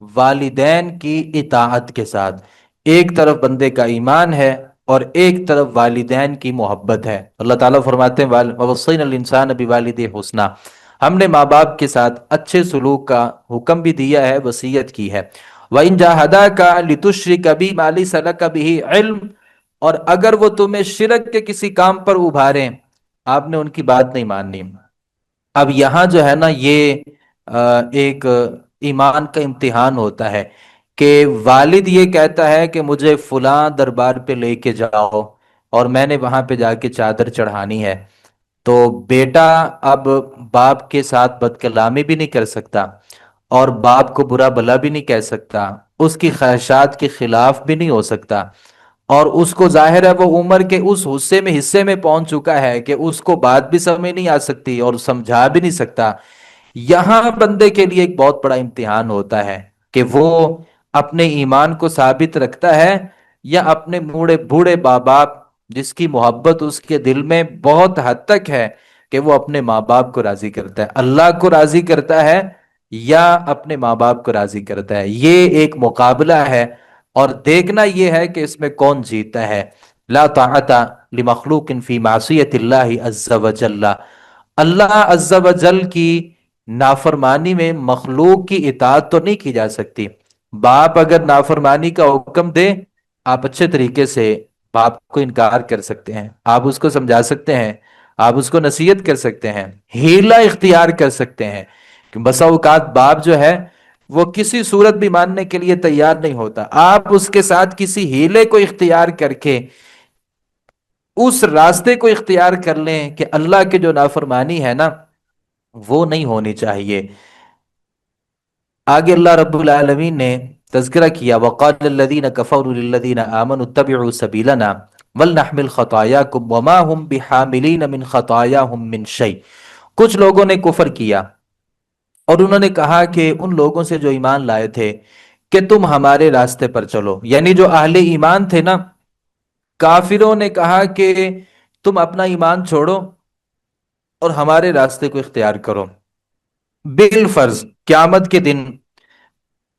والدین کی اطاعت کے ساتھ۔ ایک طرف بندے کا ایمان ہے اور ایک طرف والدین کی محبت ہے۔ اللہ تعالیٰ فرماتے ہیں وَوَصَّيْنَا الْإِنسَانَ بِوَالِدَيْهِ حُسْنًا، ہم نے ماں باپ کے ساتھ اچھے سلوک کا حکم بھی دیا ہے، وصیت کی ہے۔ وَإِن جَاهَدَاكَ لِتُشْرِكَ بِي مَا لَيْسَ لَكَ بِهِ عِلْمٌ، اور اگر وہ تمہیں شرک کے کسی کام پر ابھاریں، آپ نے ان کی بات نہیں ماننی۔ اب یہاں جو ہے نا یہ ایک ایمان کا امتحان ہوتا ہے کہ والد یہ کہتا ہے کہ مجھے فلاں دربار پہ لے کے جاؤ اور میں نے وہاں پہ جا کے چادر چڑھانی ہے، تو بیٹا اب باپ کے ساتھ بدکلامی بھی نہیں کر سکتا، اور باپ کو برا بھلا بھی نہیں کہہ سکتا، اس کی خواہشات کے خلاف بھی نہیں ہو سکتا، اور اس کو ظاہر ہے وہ عمر کے اس حصے میں پہنچ چکا ہے کہ اس کو بات بھی سمجھ نہیں آ سکتی اور سمجھا بھی نہیں سکتا۔ یہاں بندے کے لیے ایک بہت بڑا امتحان ہوتا ہے کہ وہ اپنے ایمان کو ثابت رکھتا ہے، یا اپنے بوڑھے بوڑھے ماں باپ جس کی محبت اس کے دل میں بہت حد تک ہے کہ وہ اپنے ماں باپ کو راضی کرتا ہے، اللہ کو راضی کرتا ہے یا اپنے ماں باپ کو راضی کرتا ہے۔ یہ ایک مقابلہ ہے، اور دیکھنا یہ ہے کہ اس میں کون جیتا ہے۔ لا طاعت لمخلوق فی معصیت اللہ عز وجل، اللہ عز و جل کی نافرمانی میں مخلوق کی اطاعت تو نہیں کی جا سکتی۔ باپ اگر نافرمانی کا حکم دے، آپ اچھے طریقے سے باپ کو انکار کر سکتے ہیں، آپ اس کو سمجھا سکتے ہیں، آپ اس کو نصیحت کر سکتے ہیں، ہیلا اختیار کر سکتے ہیں، کہ بسا اوقات باپ جو ہے وہ کسی صورت بھی ماننے کے لیے تیار نہیں ہوتا، آپ اس کے ساتھ کسی ہیلے کو اختیار کر کے اس راستے کو اختیار کر لیں کہ اللہ کے جو نافرمانی ہے نا وہ نہیں ہونی چاہیے۔ آگے اللہ رب العالمین نے تذکرہ کیا، وَقَالَ الَّذِينَ كَفَرُوا لِلَّذِينَ آمَنُوا اتَّبِعُوا سَبِيلَنَا وَلْنَحْمِلْ خَطَايَاكُمْ وَمَا هُمْ بِحَامِلِينَ مِنْ خَطَايَاهُمْ مِنْ شَيْءٍ۔ کچھ لوگوں نے کفر کیا اور انہوں نے کہا کہ ان لوگوں سے جو ایمان لائے تھے کہ تم ہمارے راستے پر چلو، یعنی جو اہل ایمان تھے نا، کافروں نے کہا کہ تم اپنا ایمان چھوڑو اور ہمارے راستے کو اختیار کرو، بالفرض قیامت کے دن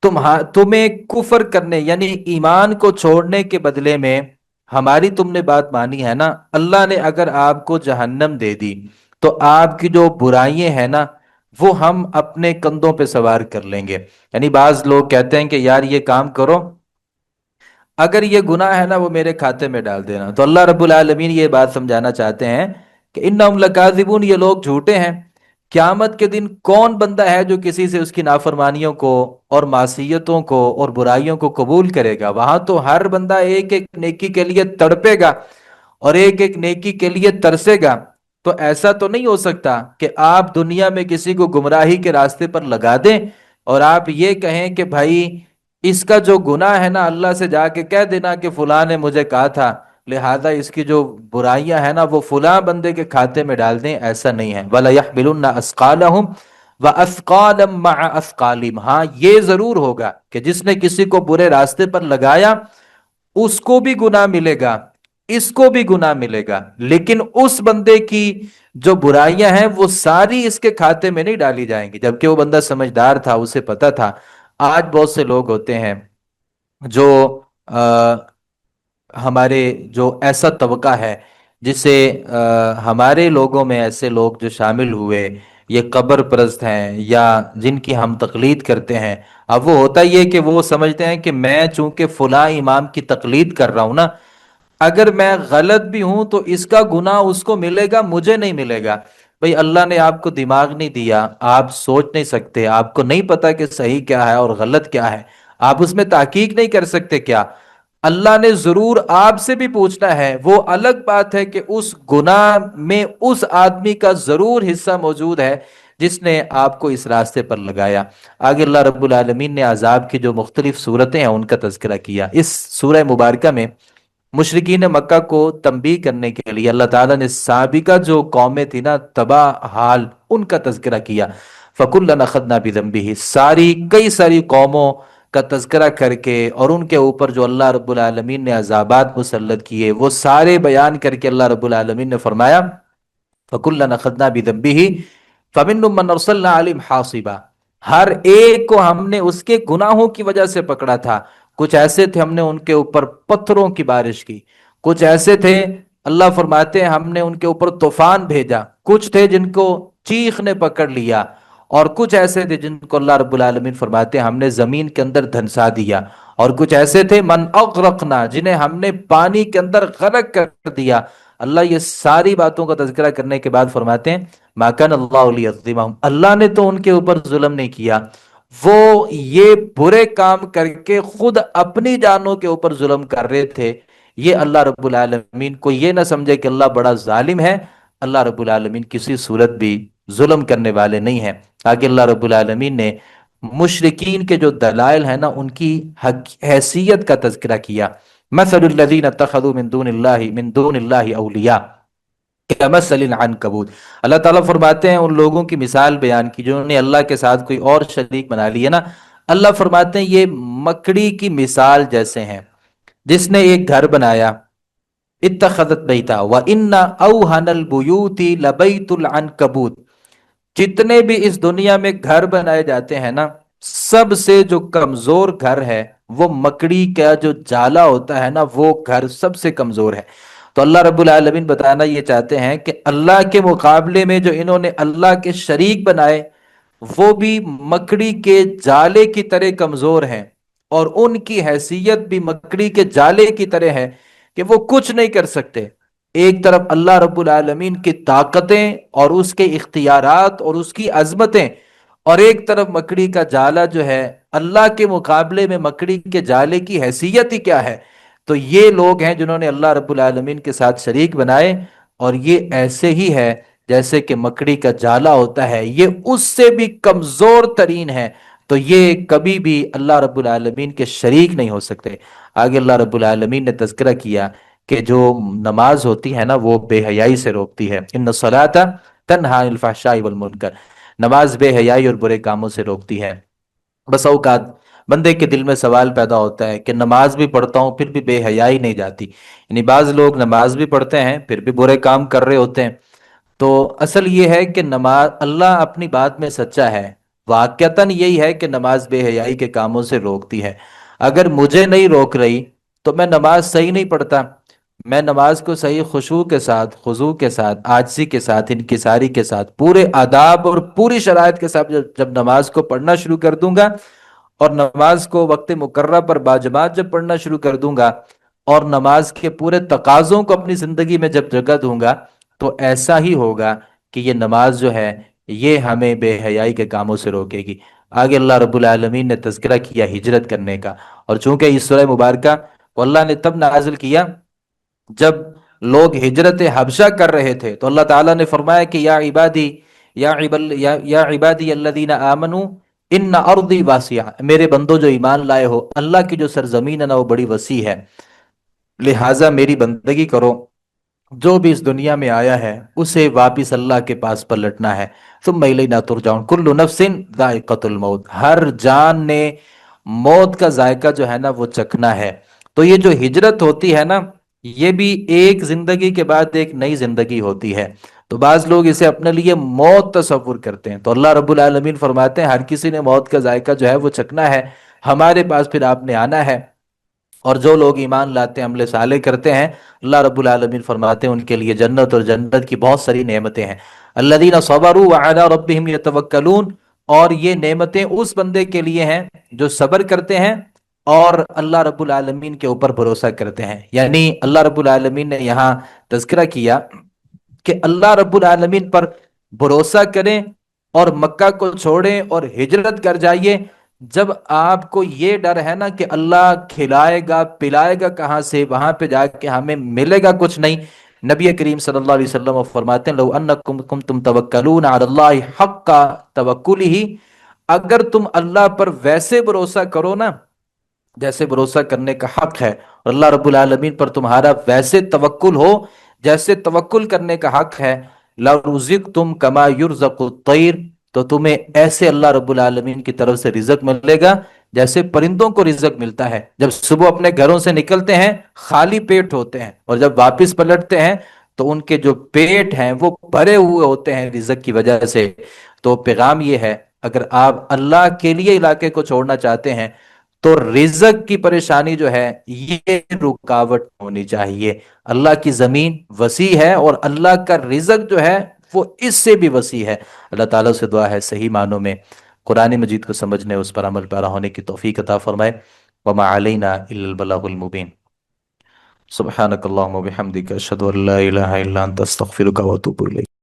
تمہیں کفر کرنے یعنی ایمان کو چھوڑنے کے بدلے میں ہماری تم نے بات مانی ہے نا، اللہ نے اگر آپ کو جہنم دے دی تو آپ کی جو برائیاں ہیں نا وہ ہم اپنے کندھوں پہ سوار کر لیں گے۔ یعنی بعض لوگ کہتے ہیں کہ یار یہ کام کرو، اگر یہ گناہ ہے نا وہ میرے کھاتے میں ڈال دینا، تو اللہ رب العالمین یہ بات سمجھانا چاہتے ہیں کہ انہم لکاذبون، یہ لوگ جھوٹے ہیں۔ قیامت کے دن کون بندہ ہے جو کسی سے اس کی نافرمانیوں کو اور معصیتوں کو اور برائیوں کو قبول کرے گا؟ وہاں تو ہر بندہ ایک ایک نیکی کے لیے تڑپے گا اور ایک ایک نیکی کے لیے ترسے گا۔ تو ایسا تو نہیں ہو سکتا کہ آپ دنیا میں کسی کو گمراہی کے راستے پر لگا دیں اور آپ یہ کہیں کہ بھائی اس کا جو گناہ ہے نا اللہ سے جا کے کہہ دینا کہ فلاں نے مجھے کہا تھا، لہذا اس کی جو برائیاں ہیں نا وہ فلاں بندے کے کھاتے میں ڈال دیں، ایسا نہیں ہے۔ وَلَيَحْمِلُنَّ أَثْقَالَهُمْ وَأَثْقَالًا مَعَ أَثْقَالِهِمْ، ہاں یہ ضرور ہوگا کہ جس نے کسی کو برے راستے پر لگایا اس کو بھی گناہ ملے گا، اس کو بھی گناہ ملے گا، لیکن اس بندے کی جو برائیاں ہیں وہ ساری اس کے کھاتے میں نہیں ڈالی جائیں گی، جبکہ وہ بندہ سمجھدار تھا، اسے پتا تھا۔ آج بہت سے لوگ ہوتے ہیں جو ہمارے جو ایسا طبقہ ہے جسے ہمارے لوگوں میں ایسے لوگ جو شامل ہوئے، یہ قبر پرست ہیں یا جن کی ہم تقلید کرتے ہیں۔ اب وہ ہوتا یہ کہ وہ سمجھتے ہیں کہ میں چونکہ فلاں امام کی تقلید کر رہا ہوں نا، اگر میں غلط بھی ہوں تو اس کا گناہ اس کو ملے گا، مجھے نہیں ملے گا۔ بھئی اللہ نے آپ کو دماغ نہیں دیا، آپ سوچ نہیں سکتے، آپ کو نہیں پتا کہ صحیح کیا ہے اور غلط کیا ہے، آپ اس میں تحقیق نہیں کر سکتے کیا؟ اللہ نے ضرور آپ سے بھی پوچھنا ہے، وہ الگ بات ہے کہ اس گناہ میں اس آدمی کا ضرور حصہ موجود ہے جس نے آپ کو اس راستے پر لگایا۔ آگے اللہ رب العالمین نے عذاب کی جو مختلف صورتیں ہیں ان کا تذکرہ کیا۔ اس سورہ مبارکہ میں مشرکین مکہ کو تنبیہ کرنے کے لیے اللہ تعالیٰ نے سابقہ جو قومیں تھی نا تباہ حال، ان کا تذکرہ کیا۔ فَكُلًّا أَخَذْنَا بِذَنبِهِ، کئی ساری قوموں کا تذکرہ کر کے اور ان کے اوپر جو اللہ رب العالمین نے عذابات مسلط کیے وہ سارے بیان کر کے اللہ رب العالمین نے فرمایا فَكُلًّا أَخَذْنَا بِذَنبِهِ فَمِنْهُم مَّنْ أَرْسَلْنَا عَلَيْهِمْ حَاصِبًا، ہر ایک کو ہم نے اس کے گناہوں کی وجہ سے پکڑا تھا۔ کچھ ایسے تھے ہم نے ان کے اوپر پتھروں کی بارش کی، کچھ ایسے تھے اللہ فرماتے ہیں ہم نے ان کے اوپر طوفان بھیجا، کچھ تھے جن کو چیخ نے پکڑ لیا، اور کچھ ایسے تھے جن کو اللہ رب العالمین فرماتے ہیں ہم نے زمین کے اندر دھنسا دیا، اور کچھ ایسے تھے من اغرقنا جنہیں ہم نے پانی کے اندر غرق کر دیا۔ اللہ یہ ساری باتوں کا تذکرہ کرنے کے بعد فرماتے ہیں ما کان اللہ لیظلمہم، اللہ نے تو ان کے اوپر ظلم نہیں کیا، وہ یہ برے کام کر کے خود اپنی جانوں کے اوپر ظلم کر رہے تھے۔ یہ اللہ رب العالمین کو یہ نہ سمجھے کہ اللہ بڑا ظالم ہے، اللہ رب العالمین کسی صورت بھی ظلم کرنے والے نہیں ہیں۔ آگے اللہ رب العالمین نے مشرکین کے جو دلائل ہیں نا ان کی حیثیت کا تذکرہ کیا۔ مثل الذین اتخذوا من دون اللہ اولیاء کمثل العنکبوت، اللہ تعالیٰ فرماتے ہیں ان لوگوں کی مثال بیان کی جنہوں نے اللہ کے ساتھ کوئی اور شریک بنا لی ہے نا، اللہ فرماتے ہیں یہ مکڑی کی مثال جیسے ہیں جس نے ایک گھر بنایا، اتخذت بیتا وان اوہن البیوت لبیت العنکبوت، جتنے بھی اس دنیا میں گھر بنائے جاتے ہیں نا سب سے جو کمزور گھر ہے وہ مکڑی کا جو جالا ہوتا ہے نا وہ گھر سب سے کمزور ہے۔ تو اللہ رب العالمین بتانا یہ چاہتے ہیں کہ اللہ کے مقابلے میں جو انہوں نے اللہ کے شریک بنائے وہ بھی مکڑی کے جالے کی طرح کمزور ہیں، اور ان کی حیثیت بھی مکڑی کے جالے کی طرح ہے کہ وہ کچھ نہیں کر سکتے۔ ایک طرف اللہ رب العالمین کی طاقتیں اور اس کے اختیارات اور اس کی عظمتیں، اور ایک طرف مکڑی کا جالا جو ہے اللہ کے مقابلے میں مکڑی کے جالے کی حیثیت ہی کیا ہے۔ تو یہ لوگ ہیں جنہوں نے اللہ رب العالمین کے ساتھ شریک بنائے، اور یہ ایسے ہی ہے جیسے کہ مکڑی کا جالا ہوتا ہے، یہ اس سے بھی کمزور ترین ہے، تو یہ کبھی بھی اللہ رب العالمین کے شریک نہیں ہو سکتے۔ آگے اللہ رب العالمین نے تذکرہ کیا کہ جو نماز ہوتی ہے نا وہ بے حیائی سے روکتی ہے، ان الصلاۃ تنہا عن الفحشاء والمنکر، نماز بے حیائی اور برے کاموں سے روکتی ہے۔ بس اوقات بندے کے دل میں سوال پیدا ہوتا ہے کہ نماز بھی پڑھتا ہوں پھر بھی بے حیائی نہیں جاتی، یعنی بعض لوگ نماز بھی پڑھتے ہیں پھر بھی برے کام کر رہے ہوتے ہیں۔ تو اصل یہ ہے کہ نماز، اللہ اپنی بات میں سچا ہے، واقعتاً یہی ہے کہ نماز بے حیائی کے کاموں سے روکتی ہے۔ اگر مجھے نہیں روک رہی تو میں نماز صحیح نہیں پڑھتا، میں نماز کو صحیح خشوع کے ساتھ، خضوع کے ساتھ، عاجزی کے ساتھ، انکساری کے ساتھ، پورے آداب اور پوری شرائط کے ساتھ جب نماز کو پڑھنا شروع کر دوں گا، اور نماز کو وقت مقررہ پر باجماعت جب پڑھنا شروع کر دوں گا، اور نماز کے پورے تقاضوں کو اپنی زندگی میں جب جگہ دوں گا، تو ایسا ہی ہوگا کہ یہ نماز جو ہے یہ ہمیں بے حیائی کے کاموں سے روکے گی۔ آگے اللہ رب العالمین نے تذکرہ کیا ہجرت کرنے کا، اور چونکہ اس سورہ مبارکہ کو اللہ نے تب نازل کیا جب لوگ ہجرت حبشہ کر رہے تھے، تو اللہ تعالیٰ نے فرمایا کہ یا عبادی الذین آمنوا ان ارضی واسعہ، میرے بندو جو ایمان لائے ہو، اللہ کی جو سرزمین ہے نا وہ بڑی وسیع ہے، لہٰذا میری بندگی کرو، جو بھی اس دنیا میں آیا ہے اسے واپس اللہ کے پاس پلٹنا ہے۔ ثم الینا ترجعون، کل نفس ذائقۃ الموت، ہر جان نے موت کا ذائقہ جو ہے نا وہ چکھنا ہے۔ تو یہ جو ہجرت ہوتی ہے نا یہ بھی ایک زندگی کے بعد ایک نئی زندگی ہوتی ہے، تو بعض لوگ اسے اپنے لیے موت تصور کرتے ہیں، تو اللہ رب العالمین فرماتے ہیں ہر کسی نے موت کا ذائقہ جو ہے وہ چکھنا ہے، ہمارے پاس پھر آپ نے آنا ہے۔ اور جو لوگ ایمان لاتے ہیں، عمل صالح کرتے ہیں، اللہ رب العالمین فرماتے ہیں ان کے لیے جنت اور جنت کی بہت ساری نعمتیں ہیں۔ الذین صبروا وعلی ربہم یتوکلون، اور یہ نعمتیں اس بندے کے لیے ہیں جو صبر کرتے ہیں اور اللہ رب العالمین کے اوپر بھروسہ کرتے ہیں۔ یعنی اللہ رب العالمین نے یہاں تذکرہ کیا کہ اللہ رب العالمین پر بھروسہ کریں اور مکہ کو چھوڑیں اور ہجرت کر جائیے جب آپ کو یہ ڈر ہے نا کہ اللہ کھلائے گا پلائے گا کہاں سے، وہاں پہ جا کے ہمیں ملے گا کچھ نہیں۔ نبی کریم صلی اللہ علیہ وسلم فرماتے ہیں لو انکم کنتم توکلون علی اللہ حق توکلہ، اگر تم اللہ پر ویسے بھروسہ کرو نا جیسے بھروسہ کرنے کا حق ہے، اور اللہ رب العالمین پر تمہارا ویسے توکل ہو جیسے توکل کرنے کا حق ہے، لَرُزِقْتُمْ كَمَا يُرْزَقُ الطَّيْرُ، تو تمہیں ایسے اللہ رب العالمین کی طرف سے رزق ملے گا جیسے پرندوں کو رزق ملتا ہے۔ جب صبح اپنے گھروں سے نکلتے ہیں خالی پیٹ ہوتے ہیں، اور جب واپس پلٹتے ہیں تو ان کے جو پیٹ ہیں وہ بھرے ہوئے ہوتے ہیں رزق کی وجہ سے۔ تو پیغام یہ ہے اگر آپ اللہ کے لیے علاقے کو چھوڑنا چاہتے ہیں تو رزق کی پریشانی جو ہے یہ رکاوٹ ہونی چاہیے۔ اللہ کی زمین وسیع ہے اور اللہ کا رزق جو ہے وہ اس سے بھی وسیع ہے۔ اللہ تعالیٰ سے دعا ہے صحیح معنوں میں قرآن مجید کو سمجھنے، اس پر عمل پیرا ہونے کی توفیق عطا فرمائے۔ وما علینا الا البلاغ المبین۔ سبحانک اللہم وبحمدک اشہد ان لا الہ الا انت استغفرک واتوب الیک۔